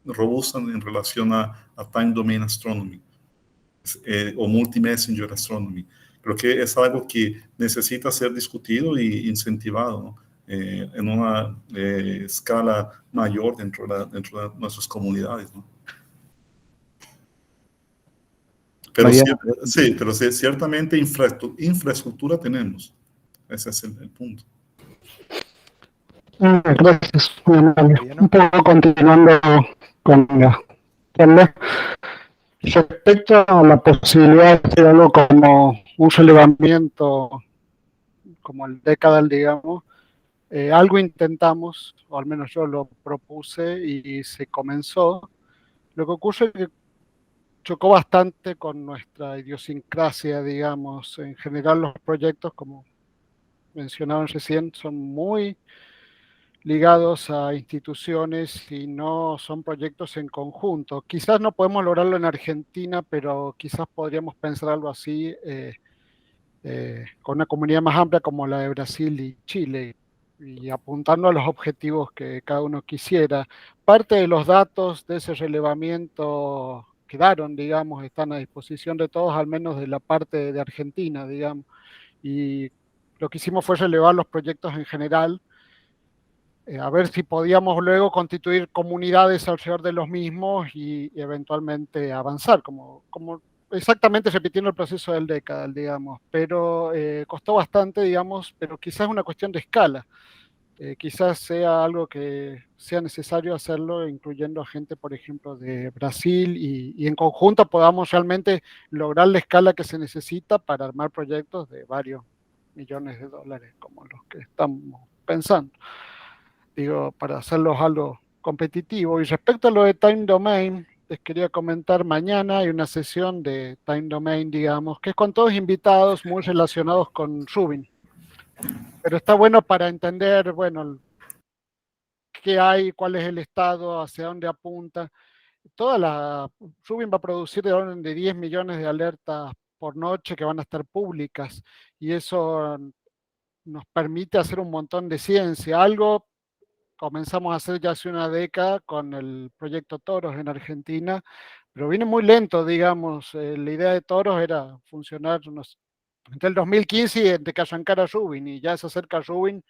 robustas en relación a Time Domain Astronomy. O multi-messenger astronomy. Creo que es algo que necesita ser discutido y incentivado, ¿no? En una escala mayor dentro de nuestras comunidades, ¿no? Pero sí, pero ciertamente infraestructura tenemos. Ese es el punto.
Gracias. Un poco continuando con la respecto a la posibilidad de hacer algo como un relevamiento como el decadal, digamos, algo intentamos, o al menos yo lo propuse y se comenzó. Lo que ocurre es que chocó bastante con nuestra idiosincrasia, digamos. En general los proyectos, como mencionaban recién, son muy ligados a instituciones y no son proyectos en conjunto. Quizás no podemos lograrlo en Argentina, pero quizás podríamos pensar algo así con una comunidad más amplia como la de Brasil y Chile, y apuntando a los objetivos que cada uno quisiera. Parte de los datos de ese relevamiento quedaron, digamos, están a disposición de todos, al menos de la parte de Argentina, digamos, y lo que hicimos fue relevar los proyectos en general, a ver si podíamos luego constituir comunidades alrededor de los mismos y eventualmente avanzar, como exactamente repitiendo el proceso del Decadal, digamos, pero costó bastante, digamos, pero quizás es una cuestión de escala. Quizás sea algo que sea necesario hacerlo, incluyendo a gente, por ejemplo, de Brasil, y en conjunto podamos realmente lograr la escala que se necesita para armar proyectos de varios millones de dólares, como los que estamos pensando. Digo, para hacerlos algo competitivo. Y respecto a lo de Time Domain, les quería comentar, mañana hay una sesión de Time Domain, digamos, que es con todos invitados muy relacionados con Rubin. Pero está bueno para entender, bueno, qué hay, cuál es el estado, hacia dónde apunta. Rubin va a producir de orden de 10 millones de alertas por noche que van a estar públicas, y eso nos permite hacer un montón de ciencia. Algo comenzamos a hacer ya hace una década con el proyecto Toros en Argentina, pero viene muy lento, digamos. La idea de Toros era funcionar entre el 2015 y entre que arrancara Rubin, y ya se acerca Rubin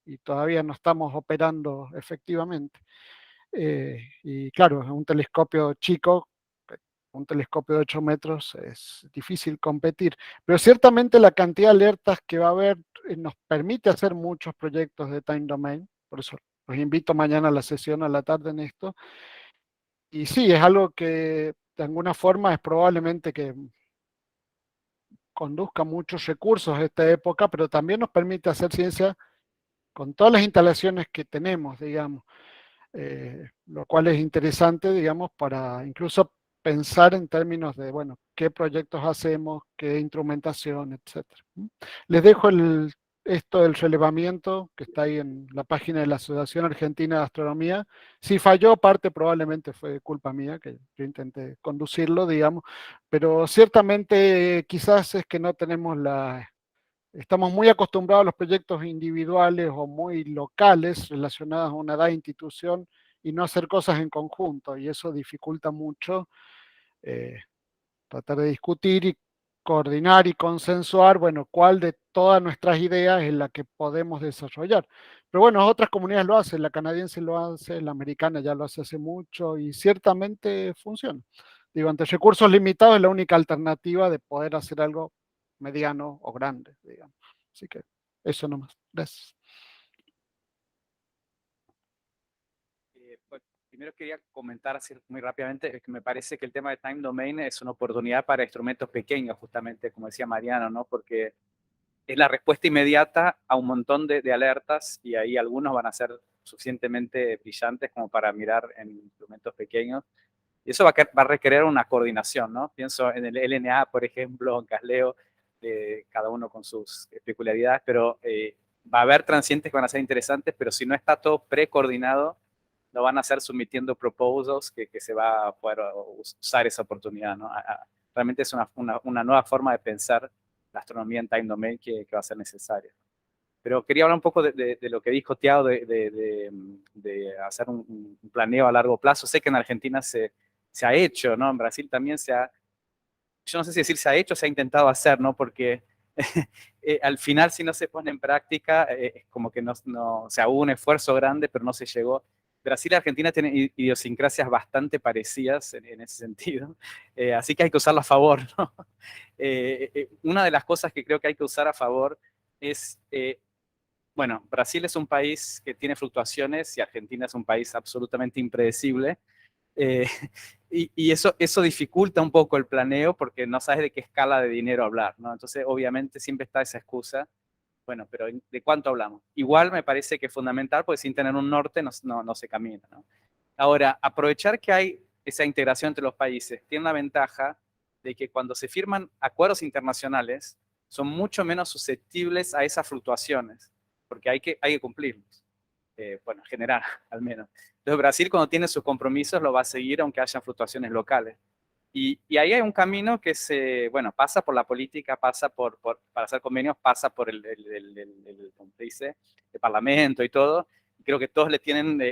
y todavía no estamos operando efectivamente. Y claro, es un telescopio chico, un telescopio de 8 metros, es difícil competir, pero ciertamente la cantidad de alertas que va a haber nos permite hacer muchos proyectos de Time Domain. Por eso los invito mañana a la sesión a la tarde en esto. Y sí, es algo que de alguna forma es probablemente que conduzca muchos recursos a esta época, pero también nos permite hacer ciencia con todas las instalaciones que tenemos, digamos. Lo cual es interesante, digamos, para incluso pensar en términos de, bueno, qué proyectos hacemos, qué instrumentación, etcétera. Les dejo esto del relevamiento, que está ahí en la página de la Asociación Argentina de Astronomía. Si falló, parte probablemente fue culpa mía, que yo intenté conducirlo, digamos, pero ciertamente quizás es que no tenemos estamos muy acostumbrados a los proyectos individuales o muy locales relacionados a una dada institución, y no hacer cosas en conjunto, y eso dificulta mucho tratar de discutir y coordinar y consensuar, bueno, cuál de todas nuestras ideas es la que podemos desarrollar. Pero bueno, otras comunidades lo hacen, la canadiense lo hace, la americana ya lo hace mucho, y ciertamente funciona. Digo, ante recursos limitados es la única alternativa de poder hacer algo mediano o grande, digamos. Así que eso nomás. Gracias.
Pues, primero quería comentar así muy rápidamente que me parece que el tema de Time Domain es una oportunidad para instrumentos pequeños, justamente como decía Mariano, ¿no? Porque es la respuesta inmediata a un montón de alertas, y ahí algunos van a ser suficientemente brillantes como para mirar en instrumentos pequeños. Y eso va a requerir una coordinación, ¿no? Pienso en el LNA, por ejemplo, en CASLEO, cada uno con sus peculiaridades, pero va a haber transientes que van a ser interesantes, pero si no está todo precoordinado, lo van a hacer sometiendo proposals que se va a poder usar esa oportunidad, ¿no? Realmente es una nueva forma de pensar la astronomía en Time Domain que va a ser necesaria. Pero quería hablar un poco de lo que dijo Tiago de hacer un planeo a largo plazo. Sé que en Argentina se ha hecho, ¿no? En Brasil también yo no sé si decir se ha hecho o se ha intentado hacer, ¿no? Porque al final, si no se pone en práctica, es como que o sea, hubo un esfuerzo grande, pero no se llegó. Brasil y Argentina tienen idiosincrasias bastante parecidas en ese sentido, así que hay que usarla a favor, ¿no? Una de las cosas que creo que hay que usar a favor es, bueno, Brasil es un país que tiene fluctuaciones y Argentina es un país absolutamente impredecible. Y eso dificulta un poco el planeo porque no sabes de qué escala de dinero hablar, ¿no? Entonces, obviamente, siempre está esa excusa. Bueno, pero ¿de cuánto hablamos? Igual me parece que es fundamental porque sin tener un norte no se camina, ¿no? Ahora, aprovechar que hay esa integración entre los países tiene la ventaja de que cuando se firman acuerdos internacionales son mucho menos susceptibles a esas fluctuaciones porque hay que cumplirlos. Bueno, en general, al menos. Entonces, Brasil, cuando tiene sus compromisos, lo va a seguir aunque haya fluctuaciones locales. Y ahí hay un camino que bueno, pasa por la política, pasa para hacer convenios, pasa por ¿cómo se dice? El parlamento y todo. Y creo que todos le tienen,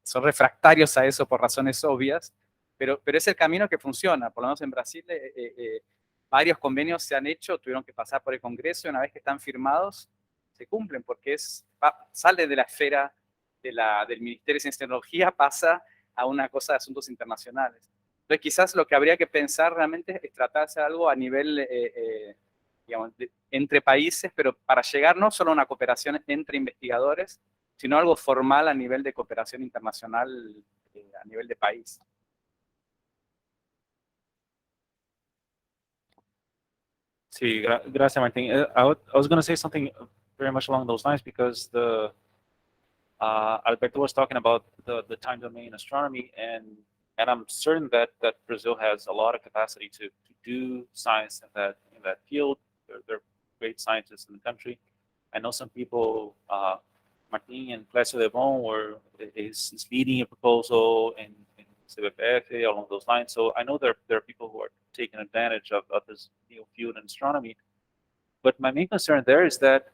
son refractarios a eso por razones obvias, pero es el camino que funciona. Por lo menos en Brasil, varios convenios se han hecho, tuvieron que pasar por el Congreso, y una vez que están firmados, se cumplen, porque sale de la esfera del Ministerio de Ciencia y Tecnología pasa a una cosa de asuntos internacionales. Entonces, quizás lo que habría que pensar realmente es tratar de hacer algo a nivel, digamos, entre países, pero para llegar no solo a una cooperación entre investigadores, sino algo formal a nivel de cooperación internacional a nivel de país.
Sí, gracias, Martin. I was going to say something very much along those lines because Alberto was talking about the time domain astronomy, and I'm certain that Brazil has a lot of capacity to do science in that field. There are great scientists in the country. I know some people, Martin and Clécio Levon is leading a proposal in CBPF along those lines. So I know there are people who are taking advantage of this new field in astronomy. But my main concern there is that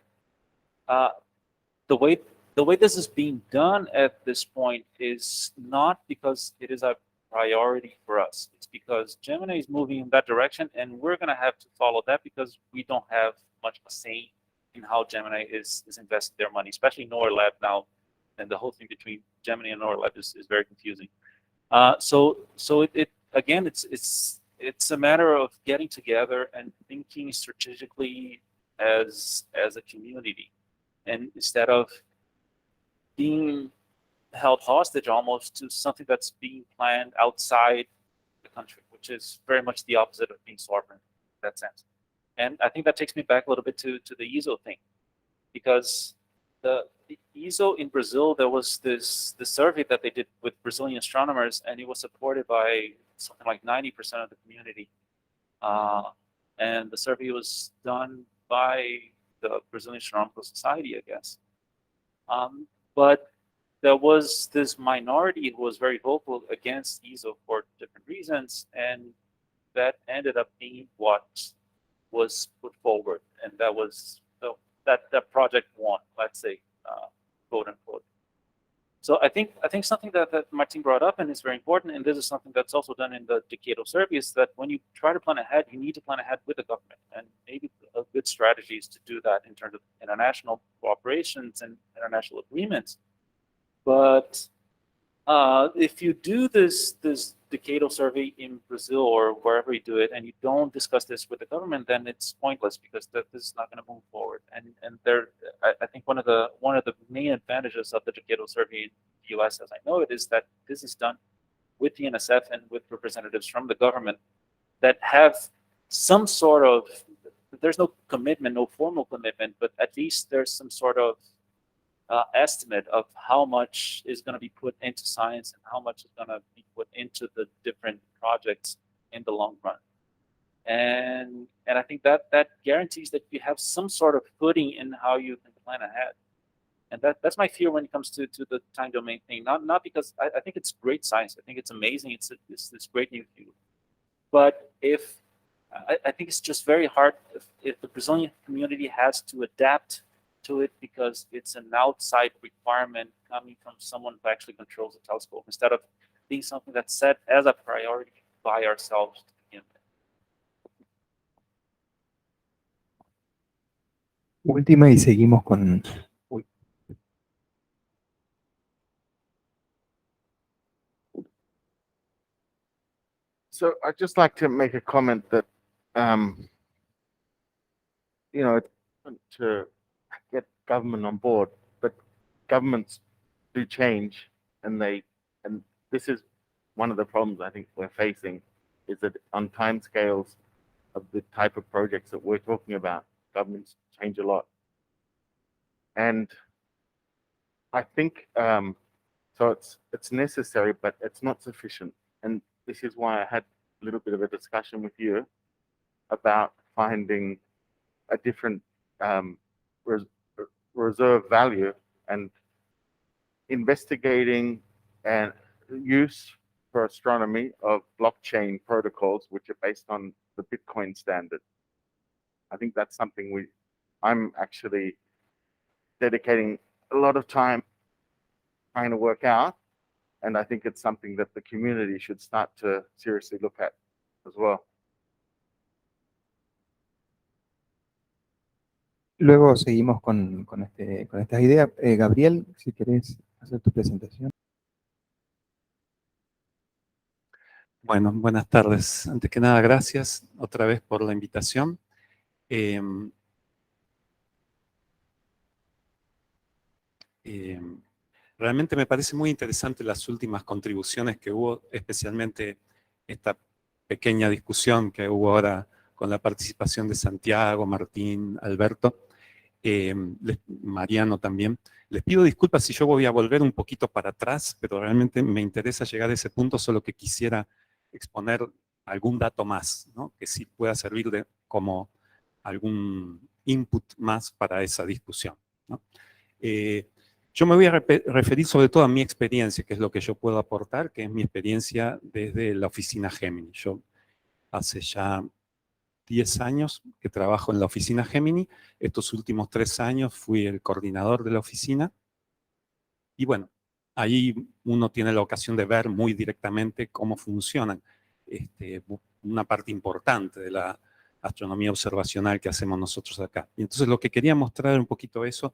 the way this is being done at this point is not because it is a priority for us. It's because Gemini is moving in that direction, and we're going to have to follow that because we don't have much of a say in how Gemini is investing their money, especially NORAD Lab now. And the whole thing between Gemini and NORAD Lab is very confusing. So it again, it's a matter of getting together and thinking strategically as a community, and instead of being held hostage almost to something that's being planned outside the country, which is very much the opposite of being sovereign in that sense. And I think that takes me back a little bit to the ESO thing, because the ESO in Brazil, there was this survey that they did with Brazilian astronomers, and it was supported by something like 90% of the community. And the survey was done by the Brazilian Astronomical Society, I guess. But there was this minority who was very vocal against ESO for different reasons, and that ended up being what was put forward, and that was that project won, let's say, quote unquote. So I think something that Martin brought up, and is very important, and this is something that's also done in the Decadal survey, is that when you try to plan ahead, you need to plan ahead with the government, and maybe a good strategy is to do that in terms of international cooperations and international agreements. But if you do this decadal survey in Brazil or wherever you do it, and you don't discuss this with the government, then it's pointless because this is not going to move forward. And I think one of the main advantages of the decadal survey in the U.S., as I know it, is that this is done with the NSF and with representatives from the government that have some sort of, there's no commitment, no formal commitment, but at least there's some sort of estimate of how much is going to be put into science and how much is going to be put into the different projects in the long run. And I think that guarantees that you have some sort of footing in how you can plan ahead. And that's my fear when it comes to the time domain thing. Not because I think it's great science. I think it's amazing. It's this great new field. But I think it's just very hard if the Brazilian community has to adapt to it because it's an outside requirement coming from someone who actually controls the telescope instead of being something that's set as a priority by ourselves to begin with.
Última y seguimos con... Uy.
So I'd just like to make a comment that, you know, to get government on board, but governments do change, and this is one of the problems I think we're facing, is that on timescales of the type of projects that we're talking about, governments change a lot. And I think so it's necessary, but it's not sufficient. And this is why I had a little bit of a discussion with you about finding a different reserve value and investigating and use for astronomy of blockchain protocols which are based on the Bitcoin standard. I think that's something I'm actually dedicating a lot of time trying to work out, and I think it's something that the community should start to seriously look at as well.
Luego seguimos con estas ideas. Gabriel, si querés hacer tu presentación.
Bueno, buenas tardes. Antes que nada, gracias otra vez por la invitación. Realmente me parece muy interesante las últimas contribuciones que hubo, especialmente esta pequeña discusión que hubo ahora con la participación de Santiago, Martín, Alberto, Mariano también. Les pido disculpas si yo voy a volver un poquito para atrás, pero realmente me interesa llegar a ese punto, solo que quisiera exponer algún dato más, ¿no? Que sí pueda servir como algún input más para esa discusión, ¿no? Yo me voy a referir sobre todo a mi experiencia, que es lo que yo puedo aportar, que es mi experiencia desde la oficina Gemini. Yo hace ya 10 años que trabajo en la oficina Gemini. Estos últimos 3 años fui el coordinador de la oficina. Y bueno, ahí uno tiene la ocasión de ver muy directamente cómo funcionan una parte importante de la astronomía observacional que hacemos nosotros acá. Y entonces lo que quería mostrar un poquito eso,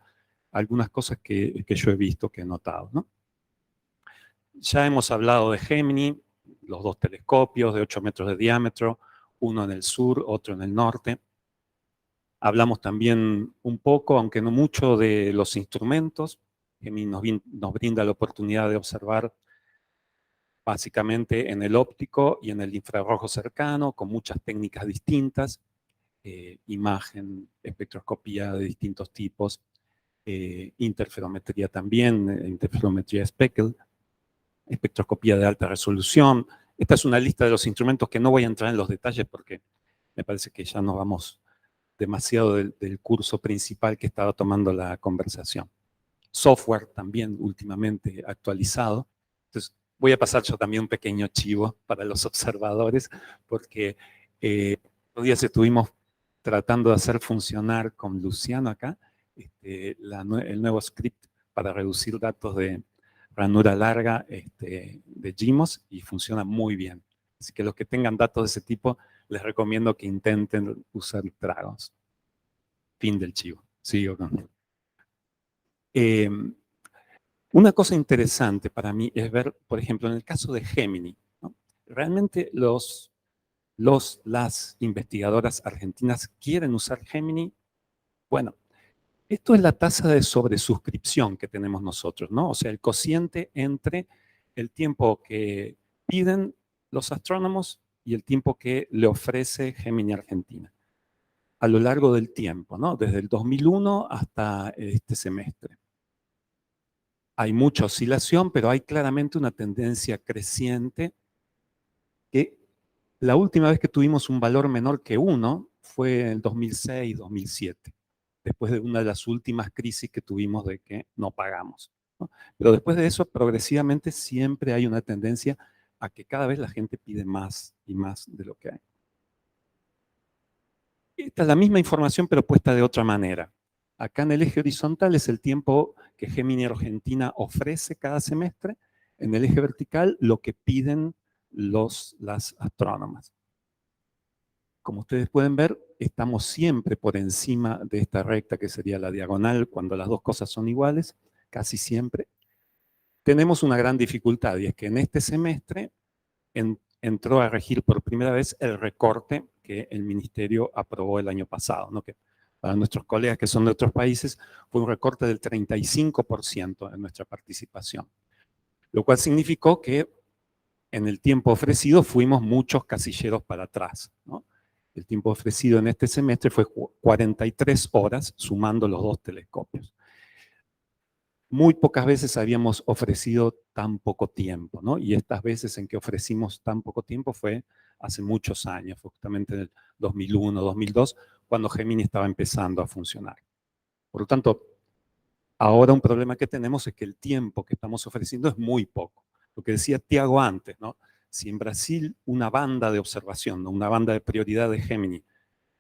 algunas cosas que yo he visto, que he notado, ¿no? Ya hemos hablado de Gemini, los 2 telescopios de 8 metros de diámetro, uno en el sur, otro en el norte. Hablamos también un poco, aunque no mucho, de los instrumentos. Gemini nos brinda la oportunidad de observar básicamente en el óptico y en el infrarrojo cercano, con muchas técnicas distintas, imagen, espectroscopía de distintos tipos, interferometría también, interferometría Speckle, espectroscopía de alta resolución. Esta es una lista de los instrumentos que no voy a entrar en los detalles porque me parece que ya nos vamos demasiado del curso principal que estaba tomando la conversación. Software también últimamente actualizado. Entonces voy a pasar yo también un pequeño chivo para los observadores porque los días estuvimos tratando de hacer funcionar con Luciano acá el nuevo script para reducir datos de ranura larga de GMOS y funciona muy bien. Así que los que tengan datos de ese tipo, les recomiendo que intenten usar Dragons. Fin del chivo. Sigo con... una cosa interesante para mí es ver, por ejemplo, en el caso de Gemini, ¿no? Realmente las investigadoras argentinas quieren usar Gemini. Bueno, esto es la tasa de sobresuscripción que tenemos nosotros, ¿no? O sea, el cociente entre el tiempo que piden los astrónomos y el tiempo que le ofrece Gemini Argentina a lo largo del tiempo, ¿no? Desde el 2001 hasta este semestre. Hay mucha oscilación, pero hay claramente una tendencia creciente que la última vez que tuvimos un valor menor que 1 fue en el 2006-2007, después de una de las últimas crisis que tuvimos de que no pagamos, ¿no? Pero después de eso, progresivamente siempre hay una tendencia a que cada vez la gente pide más y más de lo que hay. Esta es la misma información, pero puesta de otra manera. Acá en el eje horizontal es el tiempo que Gemini Argentina ofrece cada semestre. En el eje vertical, lo que piden las astrónomas. Como ustedes pueden ver, estamos siempre por encima de esta recta que sería la diagonal cuando las dos cosas son iguales, casi siempre. Tenemos una gran dificultad y es que en este semestre entró a regir por primera vez el recorte que el ministerio aprobó el año pasado, ¿no? Que para nuestros colegas que son de otros países fue un recorte del 35% en nuestra participación, lo cual significó que en el tiempo ofrecido fuimos muchos casilleros para atrás, ¿no? El tiempo ofrecido en este semestre fue 43 horas sumando los 2 telescopios. Muy pocas veces habíamos ofrecido tan poco tiempo, ¿no? Y estas veces en que ofrecimos tan poco tiempo fue hace muchos años, fue justamente en el 2001, 2002, cuando Gemini estaba empezando a funcionar. Por lo tanto, ahora un problema que tenemos es que el tiempo que estamos ofreciendo es muy poco. Lo que decía Tiago antes, ¿no? Si en Brasil una banda de observación, ¿no? Una banda de prioridad de Gemini,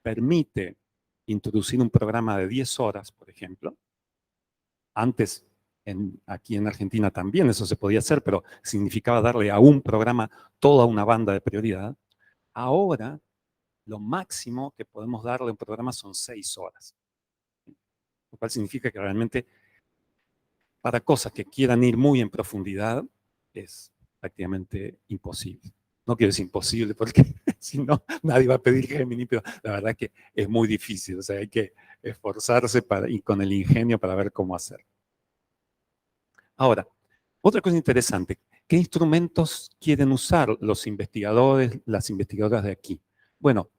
permite introducir un programa de 10 horas, por ejemplo, antes aquí en Argentina también eso se podía hacer, pero significaba darle a un programa toda una banda de prioridad. Ahora, lo máximo que podemos darle a un programa son 6 horas. lo cual significa que realmente para cosas que quieran ir muy en profundidad es prácticamente imposible. No quiero decir imposible porque si no, nadie va a pedir Gemini, pero la verdad que es muy difícil. O sea, hay que esforzarse y con el ingenio para ver cómo hacer. Ahora, otra cosa interesante, ¿qué instrumentos quieren usar los investigadores, las investigadoras de aquí? Bueno,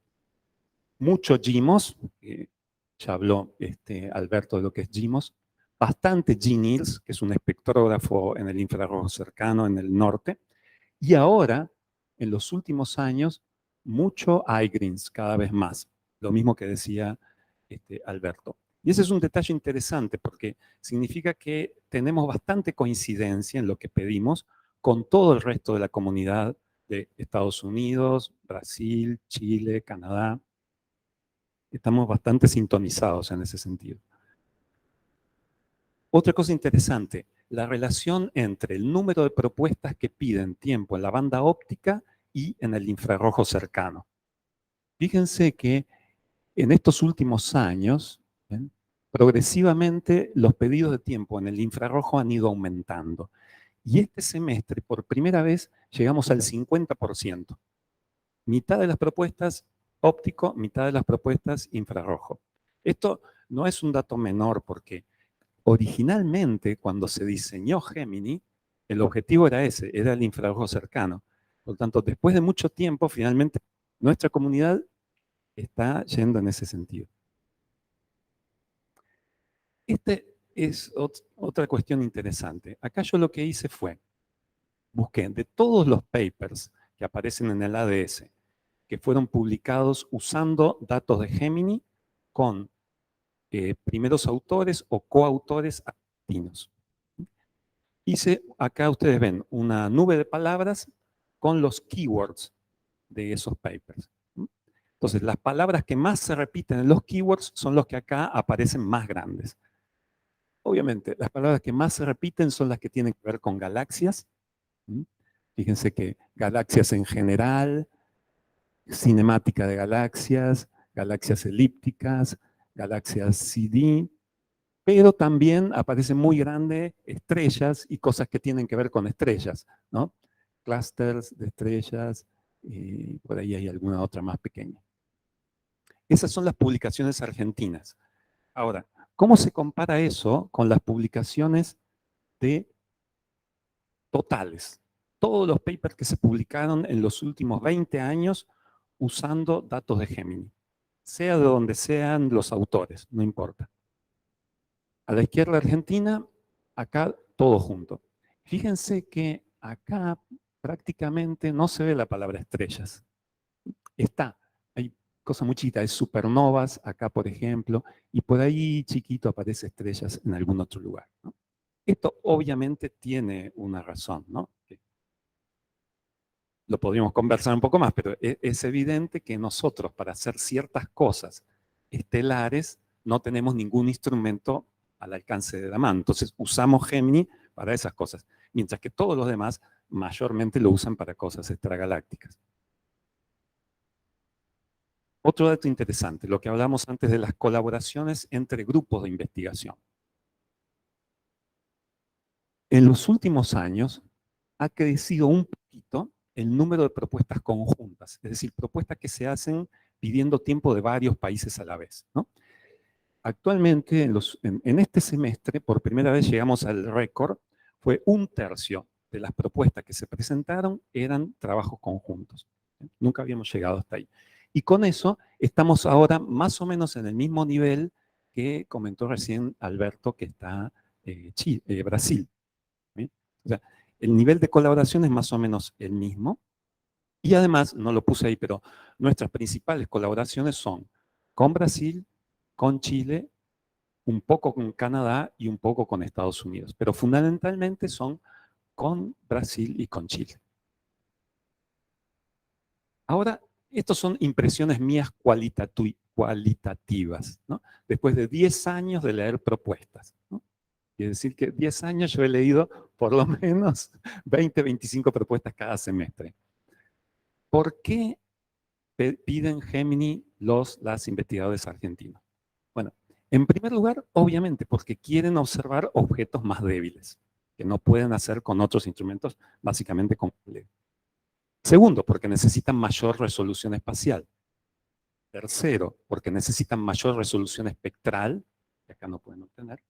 mucho GMOS, ya habló Alberto de lo que es GMOS, bastante GNIRS, que es un espectrógrafo en el infrarrojo cercano en el norte, y ahora, en los últimos años, mucho iGRINS, cada vez más, lo mismo que decía Alberto. Y ese es un detalle interesante porque significa que tenemos bastante coincidencia en lo que pedimos con todo el resto de la comunidad de Estados Unidos, Brasil, Chile, Canadá. Estamos bastante sintonizados en ese sentido. Otra cosa interesante, la relación entre el número de propuestas que piden tiempo en la banda óptica y en el infrarrojo cercano. Fíjense que en estos últimos años, ¿ven?, progresivamente los pedidos de tiempo en el infrarrojo han ido aumentando. Y este semestre, por primera vez, llegamos al 50%. Mitad de las propuestas óptico, mitad de las propuestas infrarrojo. Esto no es un dato menor porque originalmente, cuando se diseñó Gemini, el objetivo era ese, era el infrarrojo cercano. Por lo tanto, después de mucho tiempo, finalmente, nuestra comunidad está yendo en ese sentido. Es otra cuestión interesante. Acá yo lo que hice fue, busqué de todos los papers que aparecen en el ADS, que fueron publicados usando datos de Gemini con primeros autores o coautores argentinos. Hice, acá ustedes ven, una nube de palabras con los keywords de esos papers. Entonces, las palabras que más se repiten en los keywords son los que acá aparecen más grandes. Obviamente, las palabras que más se repiten son las que tienen que ver con galaxias. Fíjense que galaxias en general, cinemática de galaxias, galaxias elípticas, galaxias CD, pero también aparecen muy grandes estrellas y cosas que tienen que ver con estrellas, ¿no? Clusters de estrellas, y por ahí hay alguna otra más pequeña. Esas son las publicaciones argentinas. Ahora, ¿cómo se compara eso con las publicaciones totales? Todos los papers que se publicaron en los últimos 20 años usando datos de Gemini, sea de donde sean los autores, no importa. A la izquierda Argentina, acá todo junto. Fíjense que acá prácticamente no se ve la palabra estrellas. Hay cosas muy chiquitas, hay supernovas acá por ejemplo, y por ahí chiquito aparece estrellas en algún otro lugar, ¿no? Esto obviamente tiene una razón, ¿no? Lo podríamos conversar un poco más, pero es evidente que nosotros para hacer ciertas cosas estelares no tenemos ningún instrumento al alcance de la mano. Entonces usamos Gemini para esas cosas, mientras que todos los demás mayormente lo usan para cosas extragalácticas. Otro dato interesante, lo que hablamos antes de las colaboraciones entre grupos de investigación. En los últimos años ha crecido un poquito el número de propuestas conjuntas, es decir, propuestas que se hacen pidiendo tiempo de varios países a la vez, ¿no? Actualmente, en este semestre, por primera vez llegamos al récord, fue 1/3 de las propuestas que se presentaron eran trabajos conjuntos. Nunca habíamos llegado hasta ahí. Y con eso estamos ahora más o menos en el mismo nivel que comentó recién Alberto, que está Brasil. ¿Sí? O sea, el nivel de colaboración es más o menos el mismo. Y además, no lo puse ahí, pero nuestras principales colaboraciones son con Brasil, con Chile, un poco con Canadá y un poco con Estados Unidos. Pero fundamentalmente son con Brasil y con Chile. Ahora, estas son impresiones mías cualitativas, ¿no? Después de 10 años de leer propuestas, ¿no? Quiere decir que 10 años yo he leído por lo menos 20, 25 propuestas cada semestre. ¿Por qué piden Gemini las investigadores argentinos? Bueno, En primer lugar, obviamente, porque quieren observar objetos más débiles, que no pueden hacer con otros instrumentos, básicamente con Galileo. Segundo, porque necesitan mayor resolución espacial. Tercero, porque necesitan mayor resolución espectral, que acá no pueden obtener.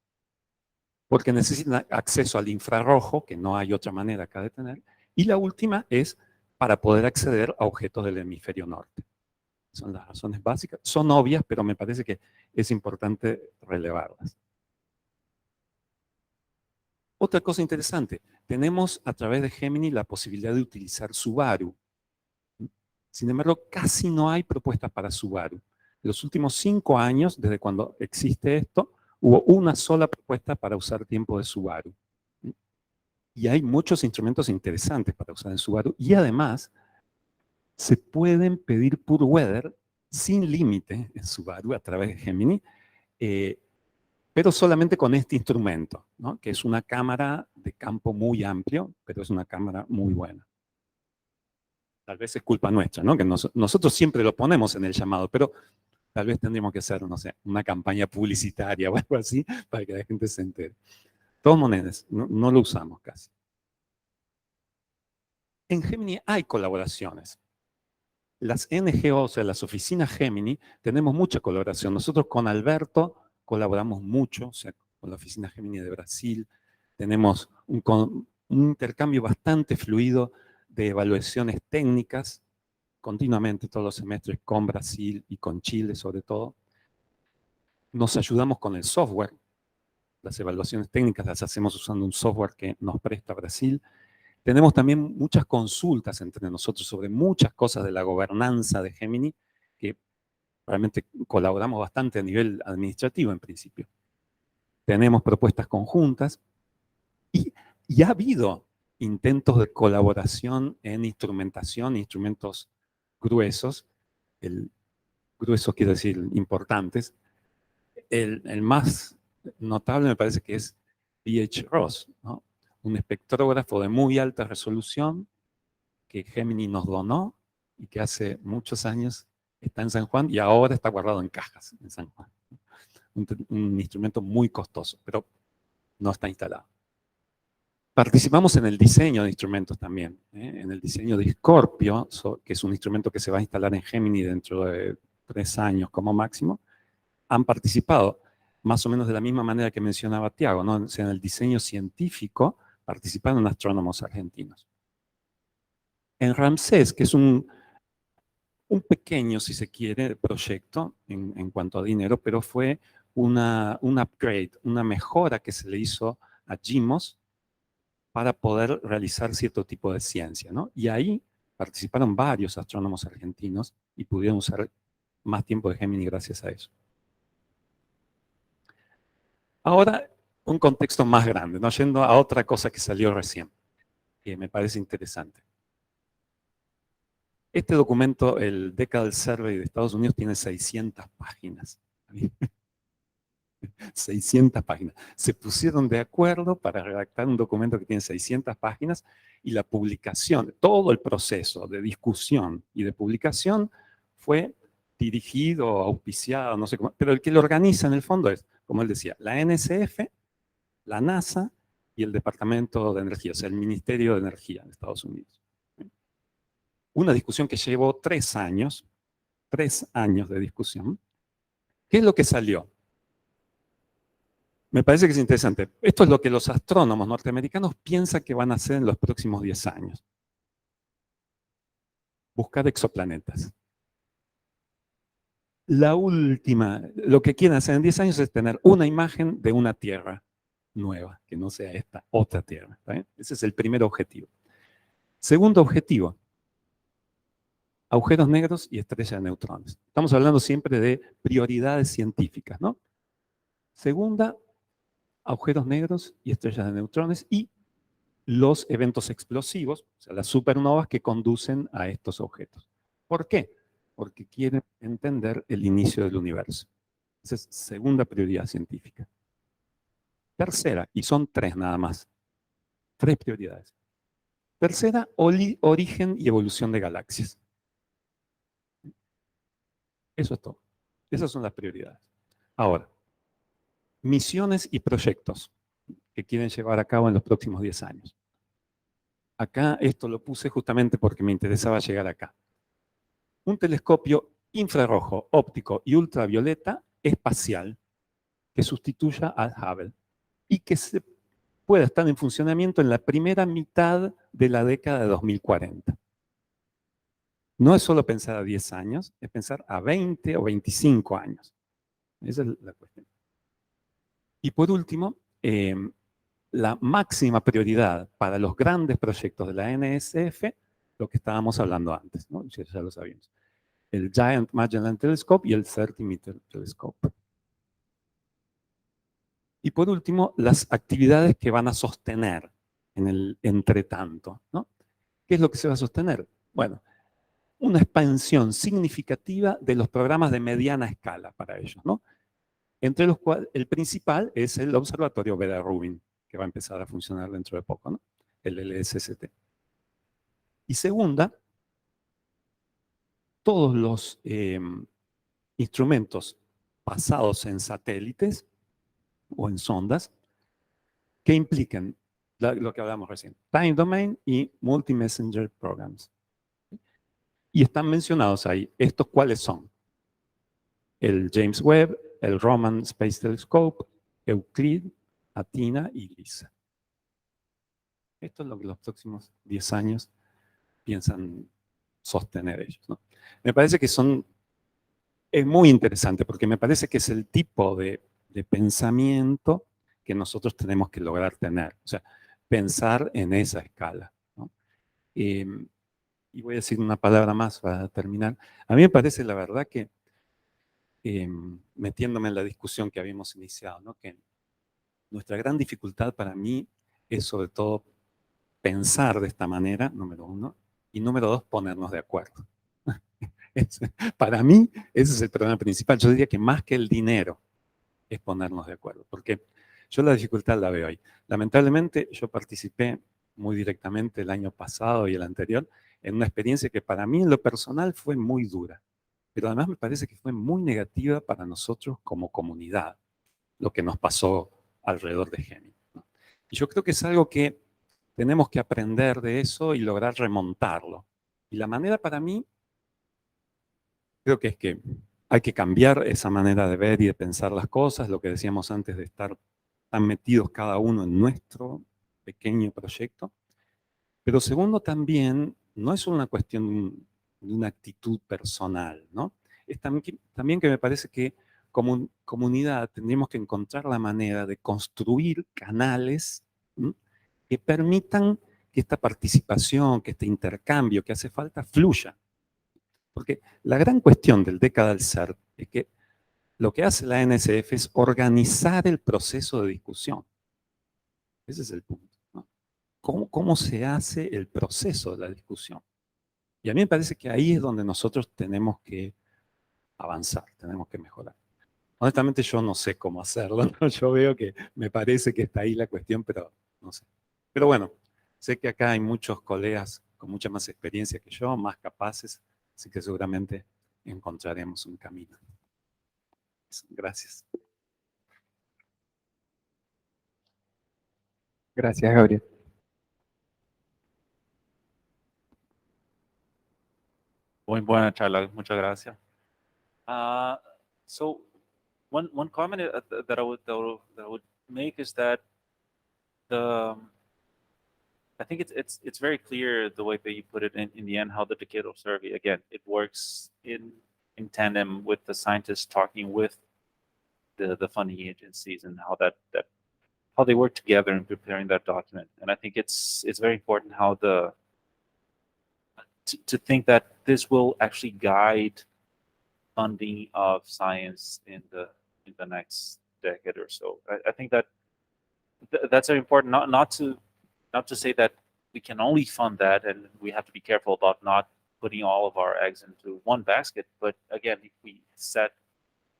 Porque necesitan acceso al infrarrojo, que no hay otra manera acá de tener. Y la última es para poder acceder a objetos del hemisferio norte. Son las razones básicas. Son obvias, pero me parece que es importante relevarlas. Otra cosa interesante, tenemos a través de Gemini la posibilidad de utilizar Subaru. Sin embargo, casi no hay propuestas para Subaru. En los últimos 5 años, desde cuando existe esto, hubo una sola propuesta para usar tiempo de Subaru. Y hay muchos instrumentos interesantes para usar en Subaru. Y además, se pueden pedir Pure Weather sin límite en Subaru a través de Gemini, pero solamente con este instrumento, ¿no? Que es una cámara de campo muy amplio, pero es una cámara muy buena. Tal vez es culpa nuestra, ¿no? Que nosotros siempre lo ponemos en el llamado, pero tal vez tendríamos que hacer, no sé, una campaña publicitaria o algo así para que la gente se entere. De todas maneras, no lo usamos casi. En Gemini hay colaboraciones. Las NGO, o sea, las oficinas Gemini, tenemos mucha colaboración. Nosotros con Alberto colaboramos mucho, o sea, con la oficina Gemini de Brasil. Tenemos un intercambio bastante fluido de evaluaciones técnicas, continuamente todos los semestres con Brasil y con Chile sobre todo. Nos ayudamos con el software. Las evaluaciones técnicas las hacemos usando un software que nos presta Brasil. Tenemos también muchas consultas entre nosotros sobre muchas cosas de la gobernanza de Gemini, que realmente colaboramos bastante a nivel administrativo en principio. Tenemos propuestas conjuntas y ha habido intentos de colaboración en instrumentación, instrumentos gruesos. El grueso quiere decir importantes. El más notable me parece que es B.H. Ross, ¿no? Un espectrógrafo de muy alta resolución que Gemini nos donó y que hace muchos años está en San Juan y ahora está guardado en cajas en San Juan. Un instrumento muy costoso, pero no está instalado. Participamos en el diseño de instrumentos también, en el diseño de Scorpio, que es un instrumento que se va a instalar en Gemini dentro de 3 años como máximo. Han participado más o menos de la misma manera que mencionaba Tiago, ¿no? O sea, en el diseño científico participaron astrónomos argentinos. En Ramsés, que es un pequeño, si se quiere, proyecto en cuanto a dinero, pero fue un upgrade, una mejora que se le hizo a GIMOS para poder realizar cierto tipo de ciencia, ¿no? Y ahí participaron varios astrónomos argentinos y pudieron usar más tiempo de Gemini gracias a eso. Ahora, un contexto más grande, ¿no? Yendo a otra cosa que salió recién, que me parece interesante. Este documento, el Decadal Survey de Estados Unidos, tiene 600 páginas. 600 páginas. Se pusieron de acuerdo para redactar un documento que tiene 600 páginas y la publicación, todo el proceso de discusión y de publicación fue dirigido, auspiciado, no sé cómo, pero el que lo organiza en el fondo es, como él decía, la NSF, la NASA y el Departamento de Energía, o sea, el Ministerio de Energía de Estados Unidos. Una discusión que llevó 3 años de discusión. ¿Qué es lo que salió? Me parece que es interesante. Esto es lo que los astrónomos norteamericanos piensan que van a hacer en los próximos 10 años. Buscar exoplanetas. La última, lo que quieren hacer en 10 años es tener una imagen de una Tierra nueva, que no sea esta otra Tierra. ¿Está bien? Ese es el primer objetivo. Segundo objetivo, agujeros negros y estrellas de neutrones. Estamos hablando siempre de prioridades científicas, ¿no? Segunda, agujeros negros y estrellas de neutrones y los eventos explosivos, o sea, las supernovas que conducen a estos objetos. ¿Por qué? Porque quieren entender el inicio del universo. Esa es segunda prioridad científica. Tercera, y son 3 nada más, 3 prioridades. Tercera, origen y evolución de galaxias. Eso es todo. Esas son las prioridades. Ahora, misiones y proyectos que quieren llevar a cabo en los próximos 10 años. Acá esto lo puse justamente porque me interesaba llegar acá. Un telescopio infrarrojo, óptico y ultravioleta espacial que sustituya al Hubble y que se pueda estar en funcionamiento en la primera mitad de la década de 2040. No es solo pensar a 10 años, es pensar a 20 o 25 años. Esa es la cuestión. Y por último, la máxima prioridad para los grandes proyectos de la NSF, lo que estábamos hablando antes, ¿no? Ya lo sabíamos. El Giant Magellan Telescope y el 30-meter Telescope. Y por último, las actividades que van a sostener en el entretanto, ¿no? ¿Qué es lo que se va a sostener? Bueno, una expansión significativa de los programas de mediana escala para ellos, ¿no? Entre los cuales el principal es el Observatorio Vera Rubin, que va a empezar a funcionar dentro de poco, ¿no? El LSST. Y segunda, todos los instrumentos basados en satélites o en sondas que impliquen lo que hablamos recién, Time Domain y Multi-Messenger Programs. Y están mencionados ahí. ¿Estos cuáles son? El James Webb, el Roman Space Telescope, Euclid, Athena y LISA. Esto es lo que los próximos 10 años piensan sostener ellos, ¿no? Me parece que es muy interesante porque me parece que es el tipo de pensamiento que nosotros tenemos que lograr tener. O sea, pensar en esa escala, ¿no? Y voy a decir una palabra más para terminar. A mí me parece, la verdad, que metiéndome en la discusión que habíamos iniciado, ¿no? Que nuestra gran dificultad para mí es sobre todo pensar de esta manera, número uno, y número dos, ponernos de acuerdo. Para mí, ese es el problema principal. Yo diría que más que el dinero es ponernos de acuerdo, porque yo la dificultad la veo ahí. Lamentablemente, yo participé muy directamente el año pasado y el anterior en una experiencia que para mí en lo personal fue muy dura, pero además me parece que fue muy negativa para nosotros como comunidad, lo que nos pasó alrededor de Gemini, ¿no? Y yo creo que es algo que tenemos que aprender de eso y lograr remontarlo. Y la manera para mí, creo que es que hay que cambiar esa manera de ver y de pensar las cosas, lo que decíamos antes de estar tan metidos cada uno en nuestro pequeño proyecto. Pero segundo, también, no es solo una cuestión de una actitud personal, ¿no? Es también que me parece que como comunidad tendríamos que encontrar la manera de construir canales, ¿sí?, que permitan que esta participación, que este intercambio que hace falta fluya. Porque la gran cuestión del Decadal CERT es que lo que hace la NSF es organizar el proceso de discusión. Ese es el punto, ¿no? ¿Cómo se hace el proceso de la discusión? Y a mí me parece que ahí es donde nosotros tenemos que avanzar, tenemos que mejorar. Honestamente yo no sé cómo hacerlo, ¿no? Yo veo que me parece que está ahí la cuestión, pero no sé. Pero bueno, sé que acá hay muchos colegas con mucha más experiencia que yo, más capaces, así que seguramente encontraremos un camino. Gracias.
Gracias, Gabriel.
Muy buena charla, muchas gracias. So one comment that I would make is that I think it's very clear the way that you put it in the end, how the decadal survey, again, it works in tandem with the scientists talking with the funding agencies, and how they work together in preparing that document. And I think it's very important how to think that this will actually guide funding of science in the next decade or so. I think that that's very important. Not to say that we can only fund that, and we have to be careful about not putting all of our eggs into one basket. But again, if we set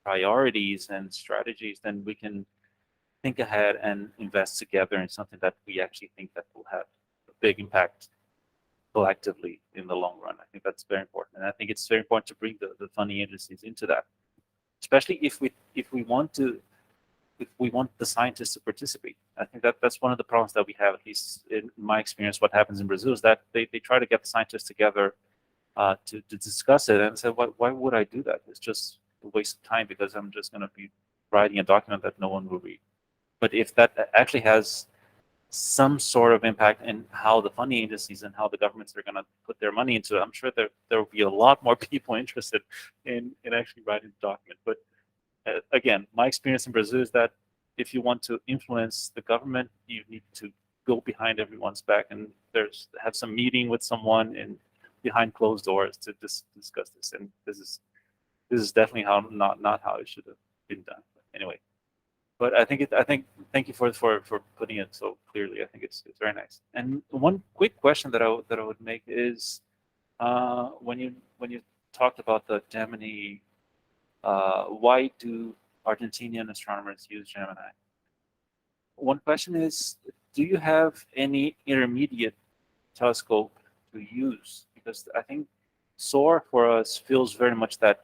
priorities and strategies, then we can think ahead and invest together in something that we actually think that will have a big impact collectively in the long run. I think that's very important. And I think it's very important to bring the funding agencies into that, especially if we want to if we want the scientists to participate. I think that's one of the problems that we have, at least in my experience. What happens in Brazil is that they try to get the scientists together to discuss it, and say, why would I do that? It's just a waste of time because I'm just going to be writing a document that no one will read. But if that actually has some sort of impact in how the funding agencies and how the governments are going to put their money into it, I'm sure there will be a lot more people interested in actually writing the document. But again, my experience in Brazil is that if you want to influence the government, you need to go behind everyone's back and have some meeting with someone and behind closed doors to discuss this. And this is definitely not how it should have been done. But anyway, but thank you for putting it so clearly. I think it's very nice. And one quick question that I would make is when you talked about the Gemini, why do Argentinian astronomers use Gemini? One question is, do you have any intermediate telescope to use? Because I think SOAR for us feels very much that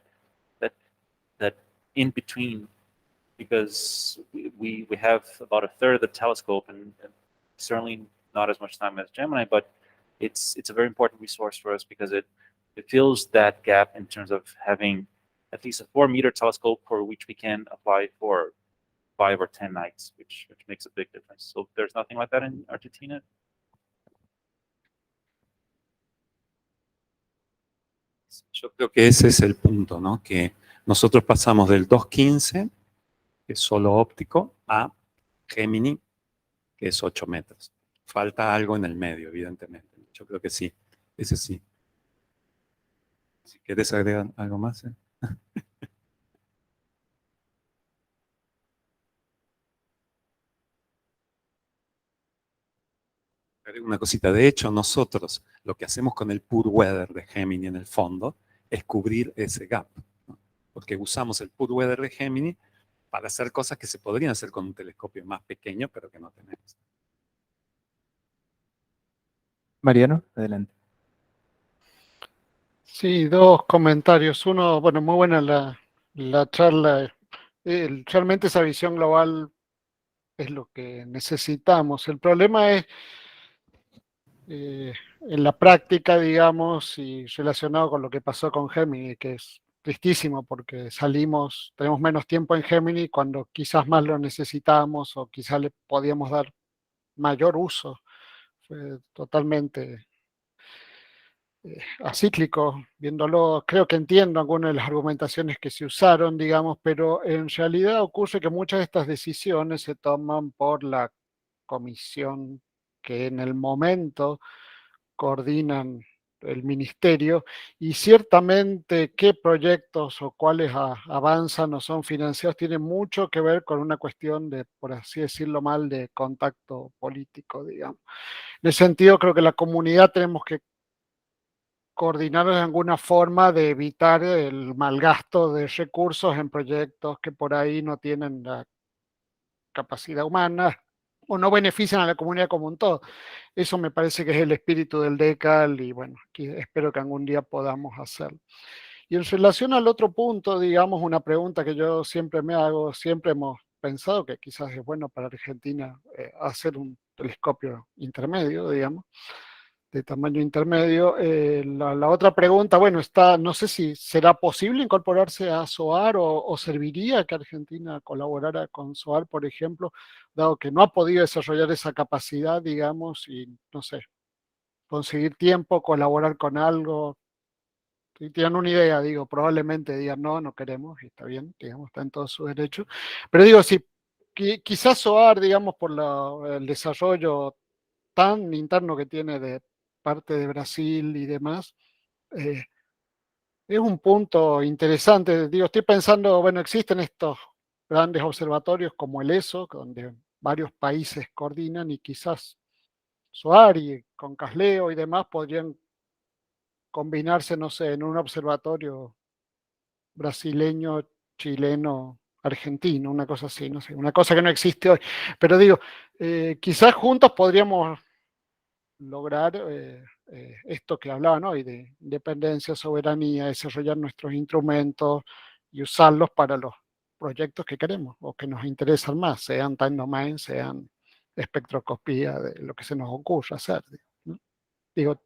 in between, because we have about a third of the telescope and certainly not as much time as Gemini, but it's a very important resource for us because it fills that gap in terms of having at least a 4-meter telescope for which we can apply for 5 or 10 nights, which makes a big difference. So there's nothing like that in Argentina.
Yo creo que ese es el punto, ¿no? Que nosotros pasamos del 2.15, que es solo óptico, a Gemini, que es 8 metros. Falta algo en el medio, evidentemente. Yo creo que sí, ese sí. Si quieres agregar algo más, ¿eh? Una cosita, de hecho nosotros lo que hacemos con el Pure Weather de Gemini en el fondo es cubrir ese gap, ¿no? Porque usamos el Pure Weather de Gemini para hacer cosas que se podrían hacer con un telescopio más pequeño, pero que no tenemos.
Mariano, adelante.
Sí, 2 comentarios. Uno, bueno, muy buena la charla. Realmente esa visión global es lo que necesitamos. El problema es en la práctica, digamos, y relacionado con lo que pasó con Gemini, que es tristísimo porque tenemos menos tiempo en Gemini cuando quizás más lo necesitábamos o quizás le podíamos dar mayor uso. Fue totalmente acíclico, viéndolo. Creo que entiendo algunas de las argumentaciones que se usaron, digamos, pero en realidad ocurre que muchas de estas decisiones se toman por la comisión que en el momento coordinan el ministerio, y ciertamente qué proyectos o cuáles avanzan o son financiados tiene mucho que ver con una cuestión de, por así decirlo mal, de contacto político, digamos. En ese sentido, creo que la comunidad tenemos que coordinar de alguna forma de evitar el malgasto de recursos en proyectos que por ahí no tienen la capacidad humana o no benefician a la comunidad como un todo. Eso me parece que es el espíritu del DECAL y bueno, aquí espero que algún día podamos hacerlo. Y en relación al otro punto, digamos, una pregunta que yo siempre me hago, siempre hemos pensado que quizás es bueno para Argentina hacer un telescopio intermedio, digamos, de tamaño intermedio. La otra pregunta, bueno, no sé si será posible incorporarse a SOAR o serviría que Argentina colaborara con SOAR, por ejemplo, dado que no ha podido desarrollar esa capacidad, digamos, y no sé, conseguir tiempo, colaborar con algo. Si tienen una idea, digo, probablemente digan no queremos, y está bien, digamos, está en todo su derecho. Pero digo, si quizás SOAR, digamos, por el desarrollo tan interno que tiene de parte de Brasil y demás, es un punto interesante. Digo, estoy pensando, bueno, existen estos grandes observatorios como el ESO, donde varios países coordinan y quizás SOAR y con CASLEO y demás podrían combinarse, no sé, en un observatorio brasileño, chileno, argentino, una cosa así, no sé, una cosa que no existe hoy. Pero digo, quizás juntos podríamos lograr esto que hablaba, ¿no? Y de independencia, soberanía, desarrollar nuestros instrumentos y usarlos para los proyectos que queremos o que nos interesan más, sean time domain, sean espectroscopía, de lo que se nos ocurra hacer. ¿No? Digo,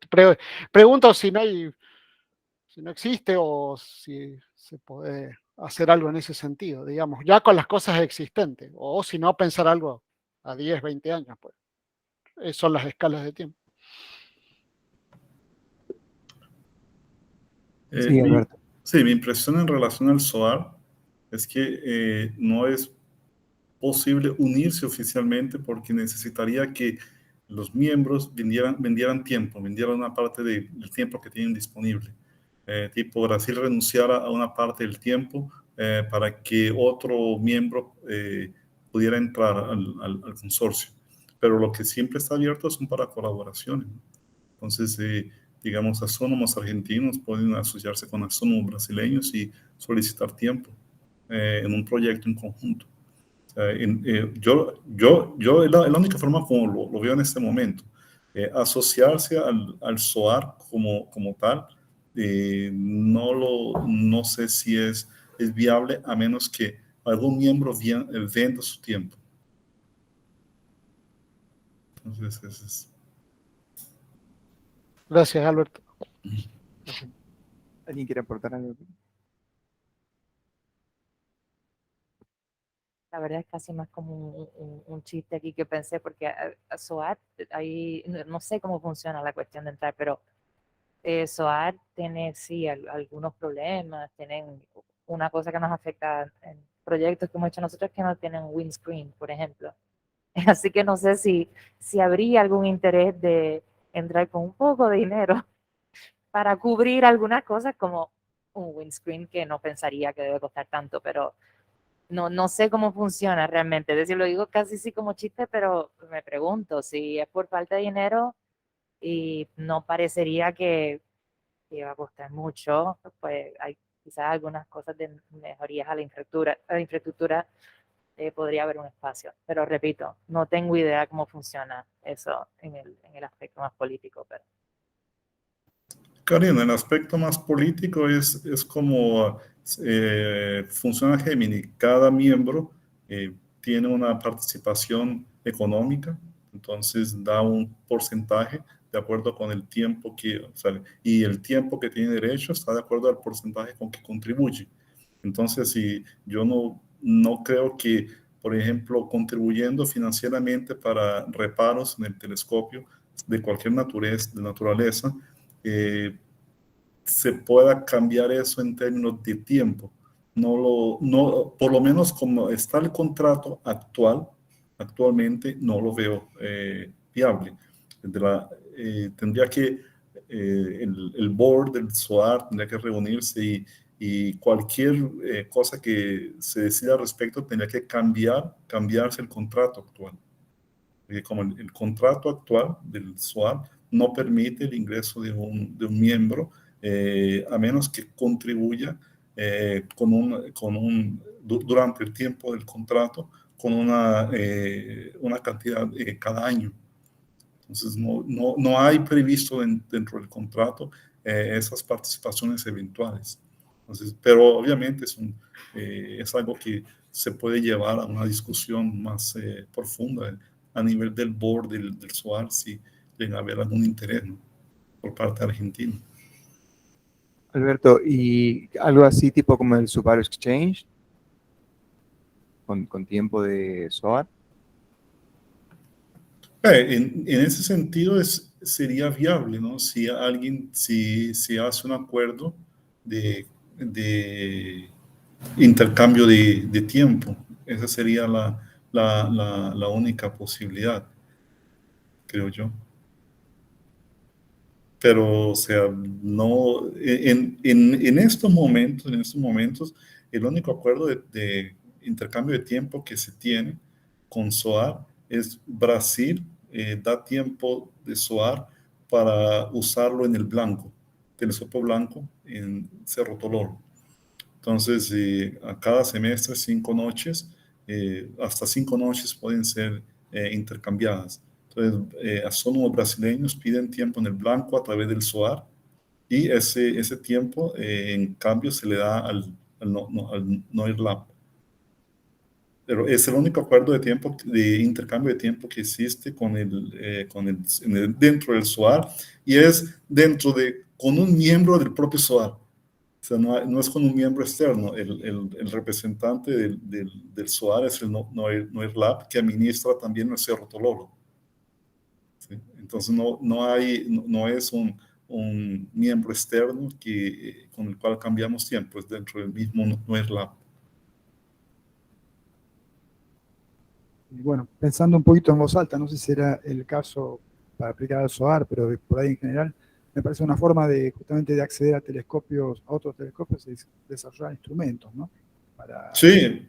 pregunto si no existe o si se puede hacer algo en ese sentido, digamos, ya con las cosas existentes, o si no, pensar algo a 10, 20 años, pues. Son las escalas de tiempo.
Sí, Alberto.
Sí, mi impresión en relación al SOAR es que no es posible unirse oficialmente porque necesitaría que los miembros vendieran tiempo, vendieran una parte del tiempo que tienen disponible. Tipo Brasil renunciara a una parte del tiempo para que otro miembro pudiera entrar al consorcio. Pero lo que siempre está abierto son para colaboraciones, ¿no? Entonces, digamos, astrónomos argentinos pueden asociarse con astrónomos brasileños y solicitar tiempo en un proyecto en conjunto. Yo es la única forma como lo veo en este momento. Asociarse al SOAR como tal, no sé si es viable a menos que algún miembro venda su tiempo. Entonces, ese es.
Gracias, Alberto.
¿Alguien quiere aportar algo?
La verdad es casi más como un chiste aquí que pensé, porque a SOAR, ahí no sé cómo funciona la cuestión de entrar, pero SOAR tiene, sí, algunos problemas, tienen una cosa que nos afecta en proyectos que hemos hecho nosotros que no tienen windscreen, por ejemplo. Así que no sé si habría algún interés de entrar con un poco de dinero para cubrir algunas cosas como un windscreen que no pensaría que debe costar tanto, pero no sé cómo funciona realmente. Es decir, lo digo casi sí como chiste, pero me pregunto si es por falta de dinero y no parecería que va a costar mucho, pues hay quizás algunas cosas de mejorías a la infraestructura, podría haber un espacio. Pero repito, no tengo idea cómo funciona eso en el aspecto más político. Pero
Karina, el aspecto más político es como funciona Gemini. Cada miembro tiene una participación económica, entonces da un porcentaje de acuerdo con el tiempo y el tiempo que tiene derecho está de acuerdo al porcentaje con que contribuye. Entonces, si yo no creo que, por ejemplo, contribuyendo financieramente para reparos en el telescopio de cualquier naturaleza, se pueda cambiar eso en términos de tiempo. Por lo menos como está el contrato actualmente, no lo veo viable. Tendría que el board del SOAR tendría que reunirse y cualquier cosa que se decida al respecto tendría que cambiarse el contrato actual. Porque como el contrato actual del SOAR no permite el ingreso de un miembro a menos que contribuya durante el tiempo del contrato con una cantidad cada año. Entonces, no hay previsto dentro del contrato esas participaciones eventuales. Entonces, pero obviamente es algo que se puede llevar a una discusión más profunda a nivel del board del SOAR si llega a haber algún interés, ¿no?, por parte argentina.
Alberto, ¿y algo así tipo como el Subaru Exchange? Con tiempo de SOAR.
En ese sentido sería viable, ¿no? Si alguien si hace un acuerdo de intercambio de tiempo. Esa sería la única posibilidad, creo yo. Pero, o sea, no, en estos momentos, el único acuerdo de intercambio de tiempo que se tiene con SOAR es Brasil da tiempo de SOAR para usarlo en el blanco, telescopio blanco en Cerro Tololo. Entonces, a cada semestre 5 noches, hasta 5 noches pueden ser intercambiadas. Entonces, astrónomos brasileños piden tiempo en el blanco a través del SOAR y ese tiempo, en cambio, se le da al NOIRLab. pero es el único acuerdo de tiempo, de intercambio de tiempo que existe dentro del SOAR, y es con un miembro del propio SOAR. O sea, no es con un miembro externo. El representante del SOAR es el NOIRLab, que administra también el Cerro Tololo. ¿Sí? Entonces no es un miembro externo con el cual cambiamos tiempo, es dentro del mismo NOIRLab.
Y bueno, pensando un poquito en voz alta, no sé si será el caso para aplicar al SOAR, pero por ahí en general, me parece una forma justamente de acceder a otros telescopios, es desarrollar instrumentos, ¿no?
Sí,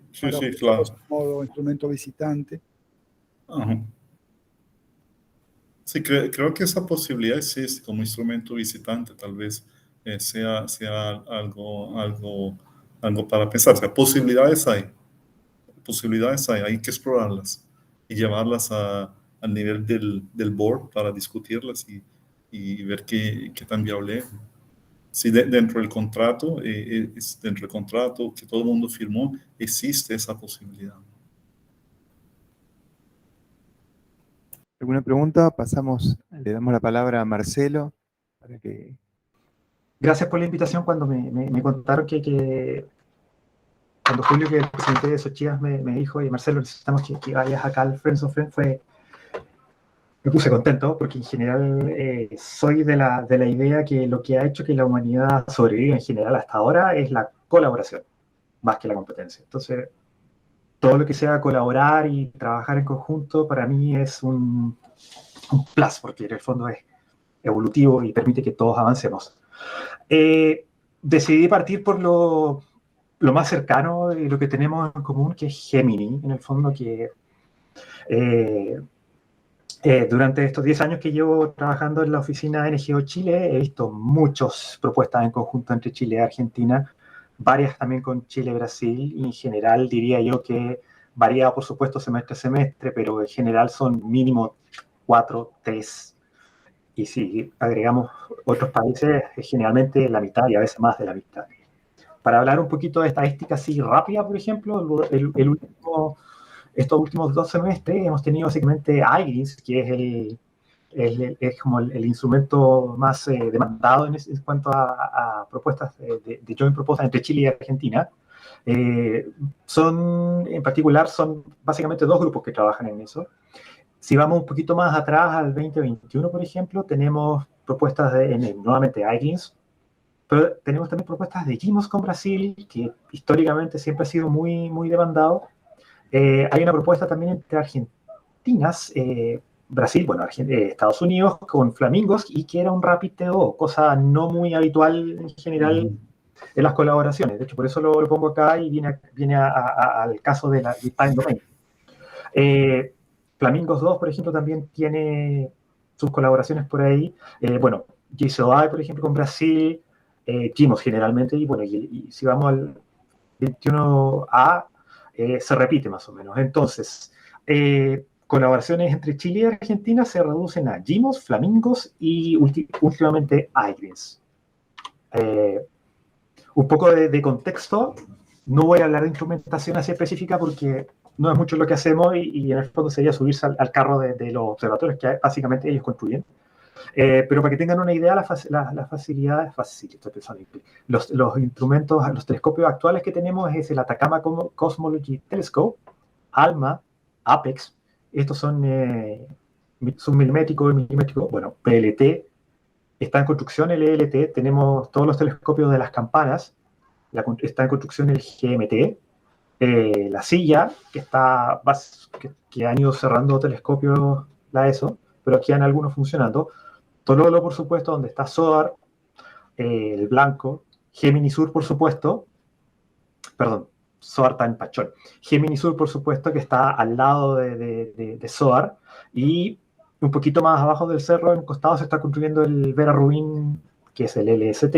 claro.
Modo instrumento visitante.
Ajá. Sí, creo que esa posibilidad existe como instrumento visitante, tal vez sea algo para pensar. O sea, posibilidades hay, hay que explorarlas y llevarlas al nivel del board para discutirlas y ver qué tan viable es. Si dentro del contrato que todo el mundo firmó, existe esa posibilidad.
¿Alguna pregunta? Le damos la palabra a Marcelo para que...
Gracias por la invitación. Cuando me contaron cuando Julio, que el presidente de Sochías, me dijo, y Marcelo, necesitamos que vayas acá al Friends of Friends, me puse contento, porque en general soy de la idea que lo que ha hecho que la humanidad sobreviva en general hasta ahora es la colaboración, más que la competencia. Entonces, todo lo que sea colaborar y trabajar en conjunto, para mí es un plus, porque en el fondo es evolutivo y permite que todos avancemos. Decidí partir por lo más cercano de lo que tenemos en común, que es Gemini, en el fondo, que durante estos 10 años que llevo trabajando en la oficina NGO Chile, he visto muchas propuestas en conjunto entre Chile y Argentina, varias también con Chile y Brasil, y en general diría yo que varía, por supuesto, semestre a semestre, pero en general son mínimo 4, 3, y si agregamos otros países, es generalmente la mitad y a veces más de la mitad. Para hablar un poquito de estadística así rápida, por ejemplo, estos últimos 2 semestres hemos tenido básicamente IRIS, que es como el instrumento más demandado en cuanto a propuestas de joint proposal entre Chile y Argentina. En particular, son básicamente 2 grupos que trabajan en eso. Si vamos un poquito más atrás, al 2021, por ejemplo, tenemos propuestas nuevamente IRIS, pero tenemos también propuestas de GIMOS con Brasil, que históricamente siempre ha sido muy, muy demandado. Hay una propuesta también entre Argentinas, Brasil, Estados Unidos, con Flamingos, y que era un Rapid TO, cosa no muy habitual en general en las colaboraciones. De hecho, por eso lo pongo acá y viene al caso del Time Domain. Flamingos 2, por ejemplo, también tiene sus colaboraciones por ahí. GSOI, por ejemplo, con Brasil, GIMOS generalmente, y si vamos al 21A, se repite más o menos. Entonces, colaboraciones entre Chile y Argentina se reducen a GIMOS, Flamingos y últimamente IRIS. Un poco de contexto, no voy a hablar de instrumentación así específica porque no es mucho lo que hacemos y en el fondo sería subirse al carro de los observatorios que básicamente ellos construyen. Pero para que tengan una idea, las facilidades, estoy pensando, los instrumentos, los telescopios actuales que tenemos es el Atacama Cosmology Telescope, ALMA, APEX, estos son submilimétricos y milimétricos, PLT, está en construcción el ELT, tenemos todos los telescopios de las campanas, está en construcción el GMT, la silla, que han ido cerrando telescopios, la ESO, pero aquí han algunos funcionando. Tololo, por supuesto, donde está SOAR, el blanco, Gemini Sur, por supuesto, SOAR está en Pachón. Gemini Sur, por supuesto, que está al lado de SOAR, y un poquito más abajo del cerro, en el costado, se está construyendo el Vera Rubin, que es el LST.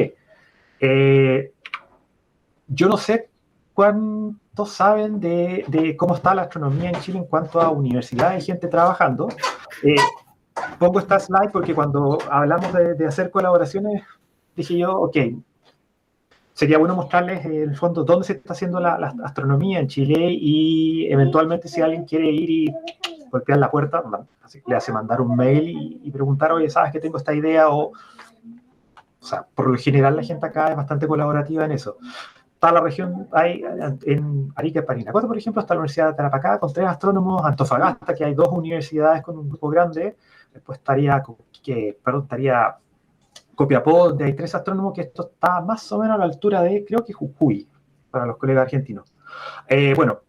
Yo no sé cuántos saben de cómo está la astronomía en Chile en cuanto a universidades y gente trabajando. Pongo esta slide porque cuando hablamos de hacer colaboraciones, dije yo, ok, sería bueno mostrarles en el fondo dónde se está haciendo la astronomía en Chile y eventualmente si alguien quiere ir y golpear la puerta, le hace mandar un mail y preguntar, oye, ¿sabes que tengo esta idea? O sea, por lo general la gente acá es bastante colaborativa en eso. Toda la región, hay en Arica y Parinacota, por ejemplo, está la Universidad de Tarapacá con 3 astrónomos, Antofagasta, que hay 2 universidades con un grupo grande, después estaría Copiapó, donde hay 3 astrónomos, que esto está más o menos a la altura de, creo que Jujuy, para los colegas argentinos. Bueno,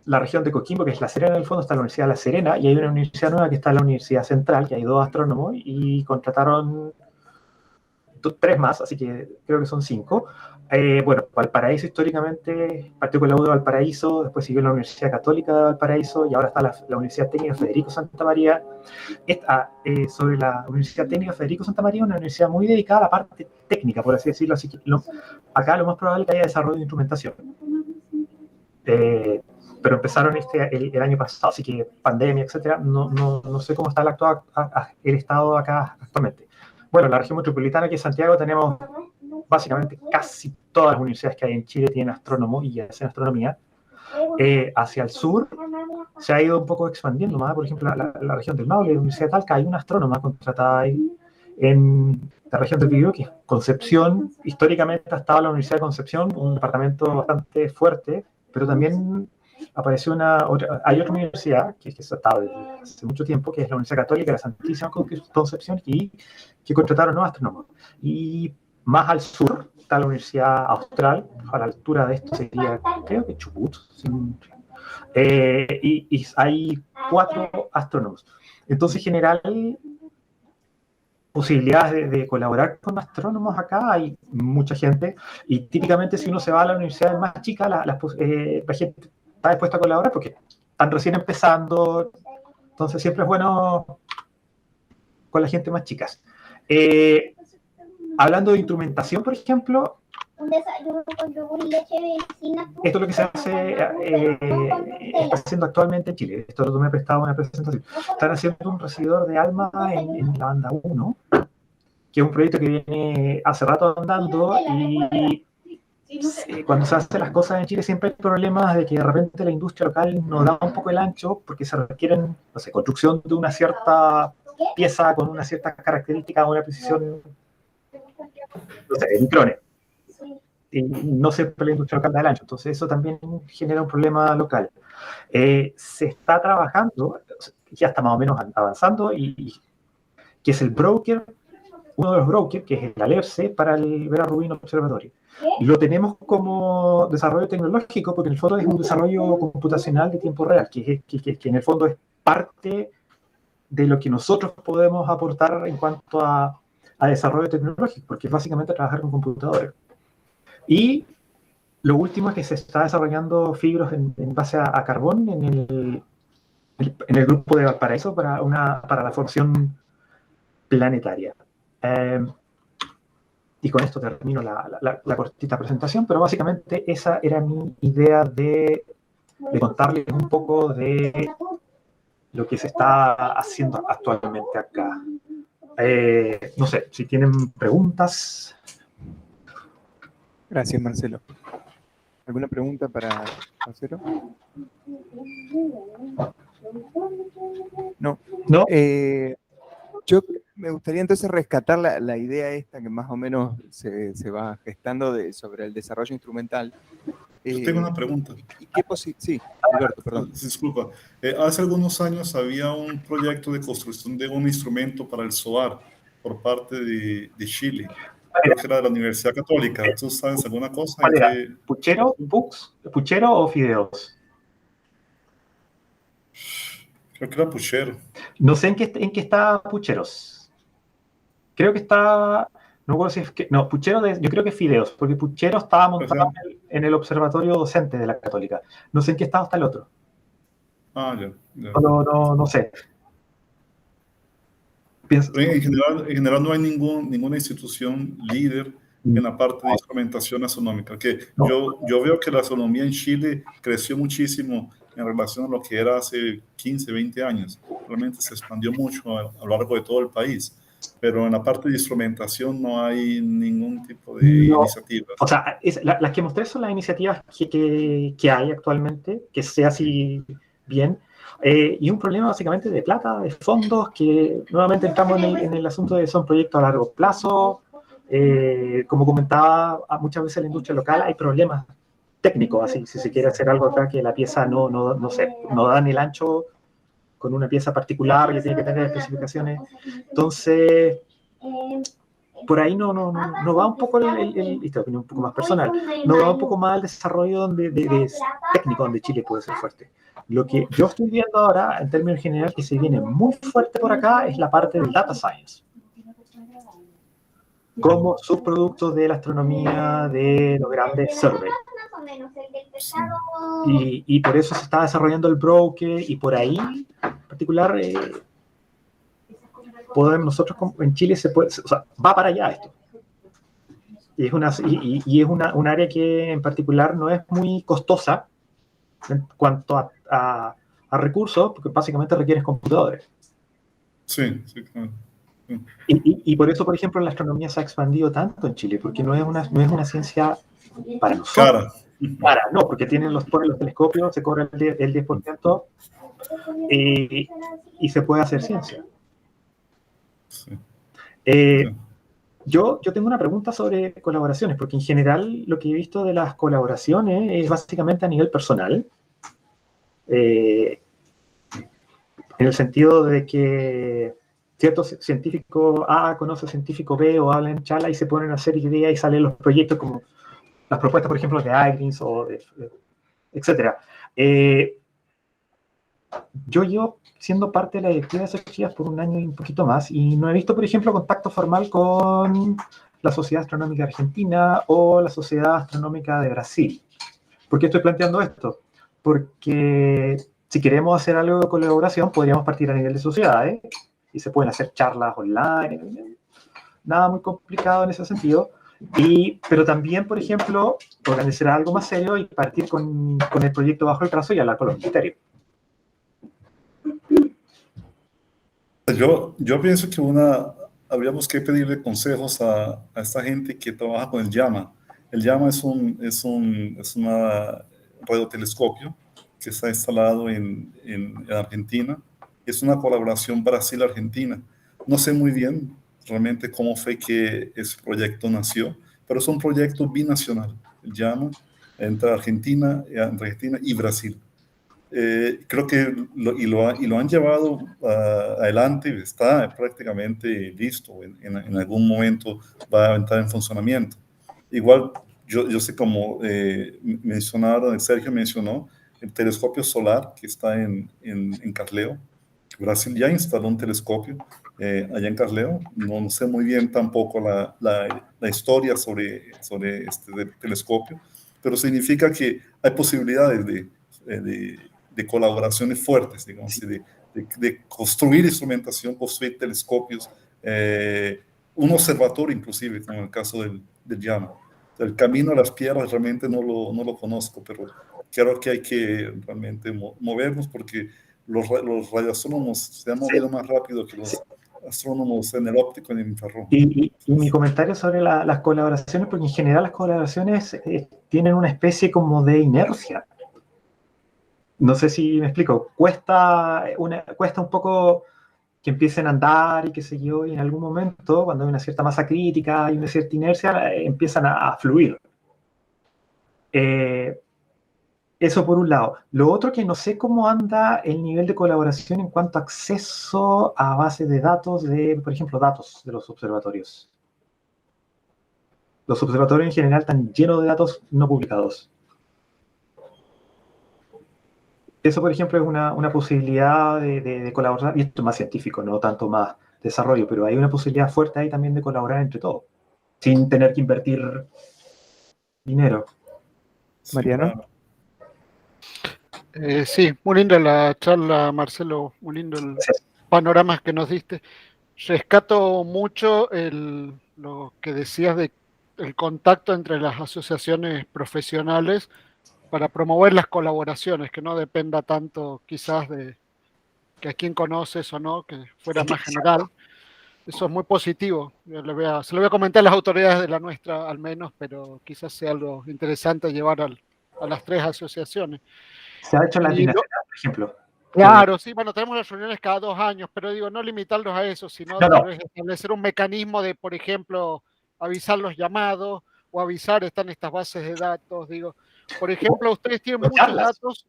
la región de Coquimbo, que es La Serena, en el fondo está la Universidad de La Serena, y hay una universidad nueva que está en la Universidad Central, que hay 2 astrónomos, y contrataron 3 más, así que creo que son 5. Bueno, Valparaíso históricamente partió con la U de Valparaíso, después siguió la Universidad Católica de Valparaíso y ahora está la Universidad Técnica Federico Santa María. Sobre la Universidad Técnica Federico Santa María, una universidad muy dedicada a la parte técnica, por así decirlo, así que acá lo más probable es que haya desarrollo de instrumentación. Pero empezaron el año pasado, así que pandemia, etcétera, no sé cómo está el estado acá actualmente. Bueno, en la región metropolitana, que es Santiago, tenemos básicamente casi todas las universidades que hay en Chile tienen astrónomos y hacen astronomía. Hacia el sur se ha ido un poco expandiendo más, por ejemplo, la región del Maule, la Universidad de Talca, hay una astrónoma contratada ahí. En la región del Biobío, que es Concepción, históricamente ha estado la Universidad de Concepción, un departamento bastante fuerte, pero también apareció hay otra universidad que ha estado desde hace mucho tiempo, que es la Universidad Católica de la Santísima Concepción, y que contrataron nuevos astrónomos. Y más al sur está la Universidad Austral, a la altura de esto sería, creo que Chubut, y hay 4 astrónomos. Entonces, en general, posibilidades de colaborar con astrónomos acá, hay mucha gente, y típicamente si uno se va a la universidad más chica, la gente está dispuesta a colaborar porque están recién empezando, entonces siempre es bueno con la gente más chicas. Hablando de instrumentación, por ejemplo, esto es lo que se hace, está haciendo actualmente en Chile. Esto lo tomé prestado en una presentación. Están haciendo un recibidor de ALMA en la banda 1, que es un proyecto que viene hace rato andando y cuando se hacen las cosas en Chile siempre hay problemas de que de repente la industria local nos da un poco el ancho porque se requieren, no sé, construcción de una cierta pieza con una cierta característica, una precisión, no sé, en micrones. Y no siempre la industria local da el ancho, entonces eso también genera un problema local. Se está trabajando, ya está más o menos avanzando, y que es el broker, uno de los brokers, que es el ALERCE, para el Vera Rubin Observatorio. Lo tenemos como desarrollo tecnológico porque en el fondo es un desarrollo computacional de tiempo real, que en el fondo es parte de lo que nosotros podemos aportar en cuanto a desarrollo tecnológico, porque es básicamente trabajar con computadores. Y lo último es que se está desarrollando fibros en base a carbón en el grupo de Valparaíso para la formación planetaria. Y con esto termino la cortita presentación, pero básicamente esa era mi idea de contarles un poco de lo que se está haciendo actualmente acá. No sé, si tienen preguntas.
Gracias, Marcelo. ¿Alguna pregunta para Marcelo? No. Yo me gustaría entonces rescatar la idea esta que más o menos se va gestando sobre el desarrollo instrumental.
Yo tengo una pregunta.
Sí, Alberto, perdón.
Disculpa. Hace algunos años había un proyecto de construcción de un instrumento para el SOAR por parte de Chile. Creo que era de la Universidad Católica. ¿Tú sabes alguna cosa?
¿Cuál era? ¿Puchero? ¿Puchero o fideos?
Creo que era Puchero.
No sé en qué está Pucheros. Creo que está... No recuerdo si es que... No, Puchero yo creo que es fideos, porque Puchero estaba montado en el observatorio docente de la Católica. No sé en qué estado está el otro.
Ah, ya.
No sé.
En general no hay ninguna institución líder en la parte de instrumentación astronómica. Yo veo que la astronomía en Chile creció muchísimo en relación a lo que era hace 15, 20 años. Realmente se expandió mucho a lo largo de todo el país. pero en la parte de instrumentación no hay ningún tipo de
No.
iniciativa.
O sea, las que mostré son las iniciativas que hay actualmente, que sea así bien. Y un problema básicamente de plata, de fondos, que nuevamente entramos en el asunto de son proyectos a largo plazo. Como comentaba, muchas veces en la industria local hay problemas técnicos, así si se quiere hacer algo acá que la pieza no da ni el ancho con una pieza particular que tiene que tener especificaciones. Entonces, por ahí no va un poco esta opinión un poco más personal, no va un poco más al desarrollo de técnico donde Chile puede ser fuerte. Lo que yo estoy viendo ahora, en términos generales, que se viene muy fuerte por acá, es la parte del data science. Como subproducto de la astronomía de los grandes surveys. Y por eso se está desarrollando el broker, y por ahí, en particular, nosotros en Chile va para allá esto. Y es un área que en particular no es muy costosa en cuanto a recursos, porque básicamente requieres computadores.
Sí, claro.
Y por eso, por ejemplo, la astronomía se ha expandido tanto en Chile, porque no es una ciencia para nosotros. No, porque tienen los telescopios, se cobra el 10% y se puede hacer ciencia.
Sí.
Yo tengo una pregunta sobre colaboraciones, porque en general lo que he visto de las colaboraciones es básicamente a nivel personal, en el sentido de que cierto científico A conoce a científico B o hablan en charla y se ponen a hacer ideas y salen los proyectos como las propuestas, por ejemplo, de iGreens o etcétera. Yo llevo siendo parte de la directiva de Sociedad por un año y un poquito más, y no he visto, por ejemplo, contacto formal con la Sociedad Astronómica Argentina o la Sociedad Astronómica de Brasil. ¿Por qué estoy planteando esto? Porque si queremos hacer algo de colaboración, podríamos partir a nivel de sociedades, y se pueden hacer charlas online, nada muy complicado en ese sentido. Pero también, por ejemplo, organizar algo más serio y partir con el proyecto bajo el brazo y hablar con los ministerios.
Yo pienso que habríamos que pedirle consejos a esta gente que trabaja con el JAMA. El JAMA es un radiotelescopio que está instalado en Argentina. Es una colaboración Brasil-Argentina. No sé muy bien realmente cómo fue que ese proyecto nació, pero es un proyecto binacional, el JAMA, entre Argentina y Brasil. Creo que lo han llevado adelante, está prácticamente listo, en algún momento va a entrar en funcionamiento. Igual, yo sé como Sergio mencionó, el telescopio solar que está en Carleo. Brasil ya instaló un telescopio allá en Carleo. No sé muy bien tampoco la historia sobre este telescopio, pero significa que hay posibilidades de colaboraciones fuertes, digamos, de construir instrumentación, construir telescopios, un observatorio inclusive, como en el caso del JAMA. El camino a las piedras realmente no lo conozco, pero creo que hay que realmente movernos, porque los radioastrónomos se han movido más rápido que los astrónomos en el óptico y en el infrarrojo.
Y mi comentario sobre las colaboraciones, porque en general las colaboraciones tienen una especie como de inercia. No sé si me explico. Cuesta un poco que empiecen a andar y qué sé yo, y en algún momento, cuando hay una cierta masa crítica y una cierta inercia, empiezan a fluir. Eso por un lado. Lo otro, que no sé cómo anda el nivel de colaboración en cuanto a acceso a bases de datos, por ejemplo, datos de los observatorios. Los observatorios en general están llenos de datos no publicados. Eso, por ejemplo, es una posibilidad de colaborar, y esto es más científico, no tanto más desarrollo, pero hay una posibilidad fuerte ahí también de colaborar entre todos, sin tener que invertir dinero.
Mariano.
Sí, muy linda la charla, Marcelo, muy lindo el panorama que nos diste. Rescato mucho lo que decías de el contacto entre las asociaciones profesionales para promover las colaboraciones, que no dependa tanto quizás de que a quién conoces o no, que fuera más general. Eso es muy positivo. Yo se lo voy a comentar a las autoridades de la nuestra al menos, pero quizás sea algo interesante llevar a las 3 asociaciones.
Se ha hecho en las
Y
binacionales, por ejemplo.
claro, sí, bueno, tenemos las reuniones cada 2 años, pero digo, no limitarlos a eso, sino
No,
tal
no.
vez establecer un mecanismo de, por ejemplo, avisar los llamados o avisar, están estas bases de datos, digo. Por ejemplo, ustedes tienen
O
muchos
charlas.
datos.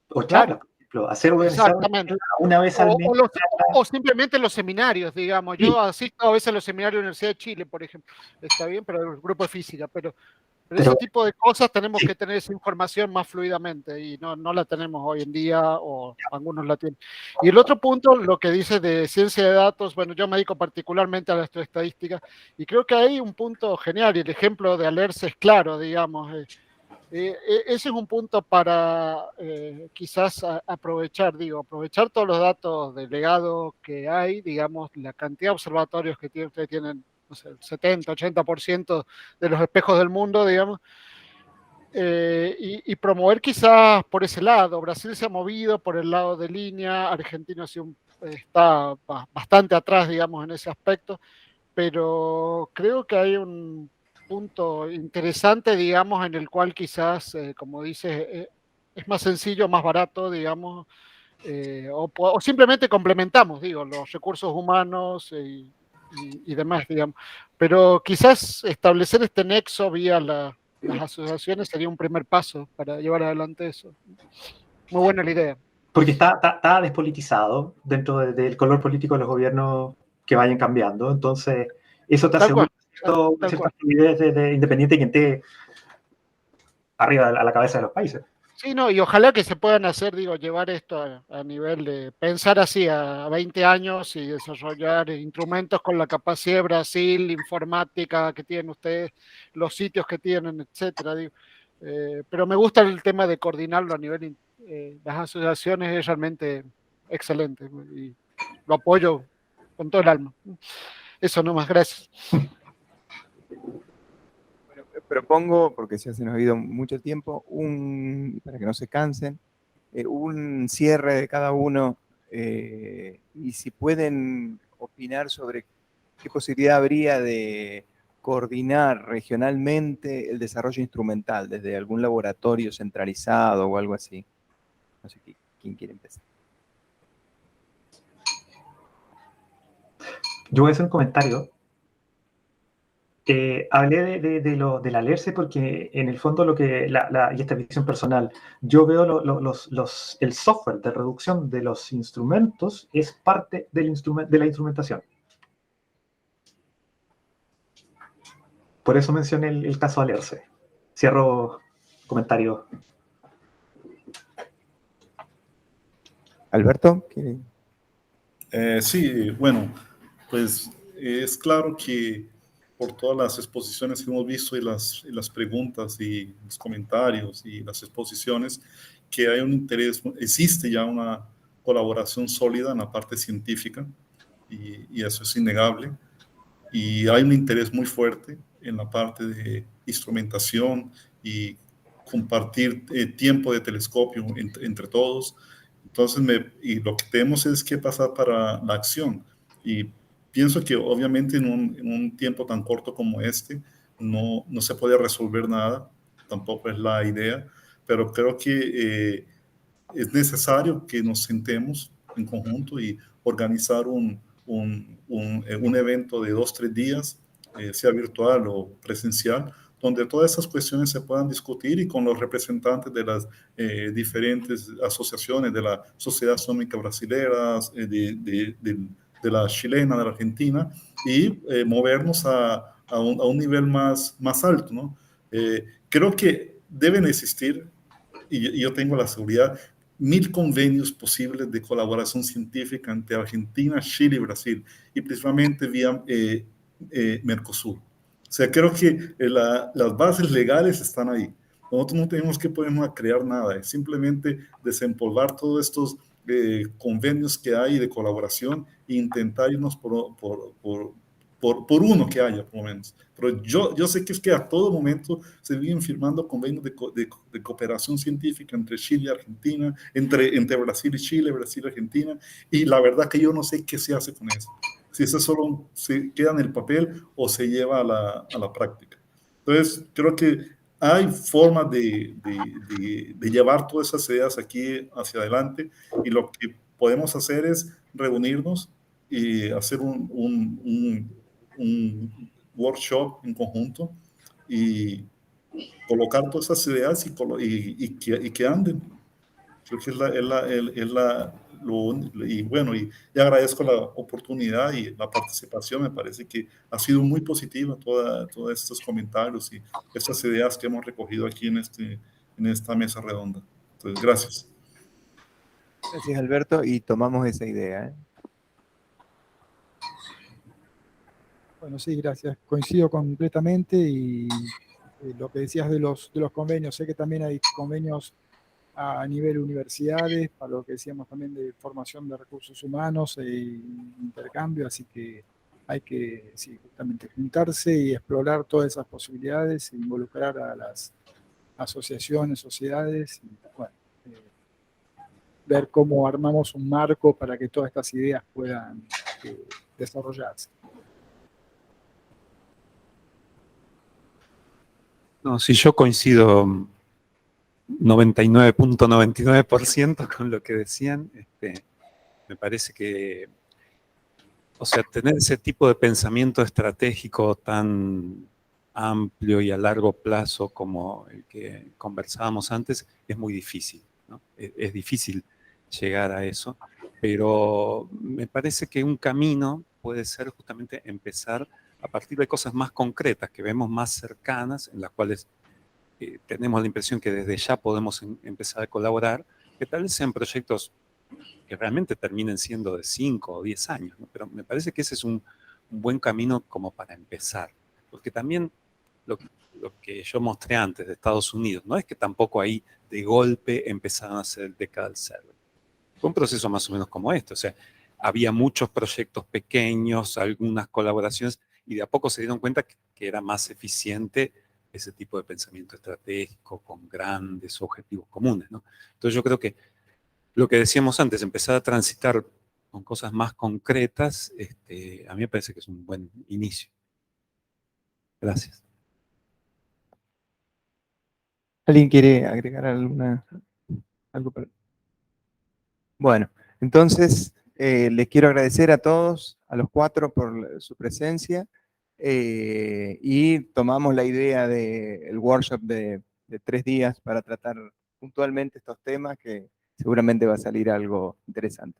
O
Claro.
charlas, por ejemplo. Hacer
Exactamente.
una vez al mes.
O simplemente los seminarios, digamos. Yo asisto a veces a los seminarios de la Universidad de Chile, por ejemplo. Está bien, pero el grupo de física, pero ese tipo de cosas tenemos que tener esa información más fluidamente y no la tenemos hoy en día o algunos la tienen. Y el otro punto, lo que dice de ciencia de datos, bueno, yo me dedico particularmente a la estadística y creo que hay un punto genial y el ejemplo de Alerce es claro, digamos. Ese es un punto para quizás aprovechar todos los datos de legado que hay, digamos, la cantidad de observatorios que ustedes tienen, no sé, el 70, 80% de los espejos del mundo, digamos, y promover quizás por ese lado. Brasil se ha movido por el lado de línea, Argentina está bastante atrás, digamos, en ese aspecto, pero creo que hay un punto interesante, digamos, en el cual quizás, como dices, es más sencillo, más barato, digamos, o simplemente complementamos, digo, los recursos humanos y demás, digamos. Pero quizás establecer este nexo vía las asociaciones sería un primer paso para llevar adelante eso. Muy buena la idea.
Porque está despolitizado dentro del color político de los gobiernos que vayan cambiando. Entonces, eso te asegura cierta fluidez de independiente que esté arriba a la cabeza de los países.
Sí, no, y ojalá que se puedan hacer, digo, llevar esto a nivel de pensar así a 20 años y desarrollar instrumentos con la capacidad de Brasil, informática que tienen ustedes, los sitios que tienen, etcétera. Digo. Pero me gusta el tema de coordinarlo a nivel las asociaciones, es realmente excelente y lo apoyo con todo el alma. Eso nomás, gracias.
Propongo, porque ya se nos ha ido mucho tiempo, para que no se cansen, un cierre de cada uno y si pueden opinar sobre qué posibilidad habría de coordinar regionalmente el desarrollo instrumental desde algún laboratorio centralizado o algo así. No sé quién quiere empezar.
Yo voy a hacer un comentario. Hablé de la LERCE porque en el fondo y esta visión personal, yo veo el software de reducción de los instrumentos es parte de la instrumentación. Por eso mencioné el caso Alerce. Cierro comentario.
Alberto,
sí, bueno, pues es claro que por todas las exposiciones que hemos visto y las preguntas y los comentarios y las exposiciones, que hay un interés, existe ya una colaboración sólida en la parte científica y eso es innegable. Y hay un interés muy fuerte en la parte de instrumentación y compartir tiempo de telescopio entre todos. Entonces, y lo que tenemos es que pasar para la acción. Y pienso que obviamente en un tiempo tan corto como este no se puede resolver nada, tampoco es la idea, pero creo que es necesario que nos sentemos en conjunto y organizar un evento de 2-3 días, sea virtual o presencial, donde todas esas cuestiones se puedan discutir y con los representantes de las diferentes asociaciones, de la Sociedad Astronómica Brasilera, de la chilena, de la argentina, y movernos a un nivel más alto, ¿no? Creo que deben existir, y yo tengo la seguridad, 1000 convenios posibles de colaboración científica entre Argentina, Chile y Brasil, y principalmente vía Mercosur. O sea, creo que las bases legales están ahí. Nosotros no tenemos que ponernos a crear nada, es simplemente desempolvar todos estos convenios que hay de colaboración e intentar irnos por uno que haya, por lo menos. Pero yo sé que es que a todo momento se vienen firmando convenios de cooperación científica entre Chile y Argentina, entre Brasil y Chile, Brasil y Argentina, y la verdad que yo no sé qué se hace con eso. si eso solo se queda en el papel o se lleva a la práctica. Entonces, creo que hay formas de llevar todas esas ideas aquí hacia adelante, y lo que podemos hacer es reunirnos y hacer un workshop en conjunto y colocar todas esas ideas y que anden. Creo que y bueno, y agradezco la oportunidad y la participación. Me parece que ha sido muy positiva todos estos comentarios y estas ideas que hemos recogido aquí en esta mesa redonda. Entonces, gracias.
Gracias, Alberto, y tomamos esa idea, ¿eh?
Bueno, sí, gracias. Coincido completamente y lo que decías de los convenios, sé que también hay convenios a nivel universidades, para lo que decíamos también de formación de recursos humanos e intercambio, así que hay que sí, justamente juntarse y explorar todas esas posibilidades, e involucrar a las asociaciones, sociedades, y bueno, ver cómo armamos un marco para que todas estas ideas puedan desarrollarse.
No, sí, yo coincido 99.99% con lo que decían. Me parece que, o sea, tener ese tipo de pensamiento estratégico tan amplio y a largo plazo como el que conversábamos antes es muy difícil, ¿no? Es difícil llegar a eso, pero me parece que un camino puede ser justamente empezar a partir de cosas más concretas, que vemos más cercanas, en las cuales tenemos la impresión que desde ya podemos empezar a colaborar, que tal vez sean proyectos que realmente terminen siendo de 5 o 10 años, ¿no? Pero me parece que ese es un buen camino como para empezar, porque también lo que yo mostré antes de Estados Unidos, no es que tampoco ahí de golpe empezaron a hacer el Decadal Server. Fue un proceso más o menos como este, o sea, había muchos proyectos pequeños, algunas colaboraciones, y de a poco se dieron cuenta que era más eficiente ese tipo de pensamiento estratégico con grandes objetivos comunes, ¿no? Entonces yo creo que lo que decíamos antes, empezar a transitar con cosas más concretas, a mí me parece que es un buen inicio. Gracias.
¿Alguien quiere agregar algo para? Bueno, entonces les quiero agradecer a todos, a los 4 por su presencia, y tomamos la idea del workshop de 3 días para tratar puntualmente estos temas, que seguramente va a salir algo interesante.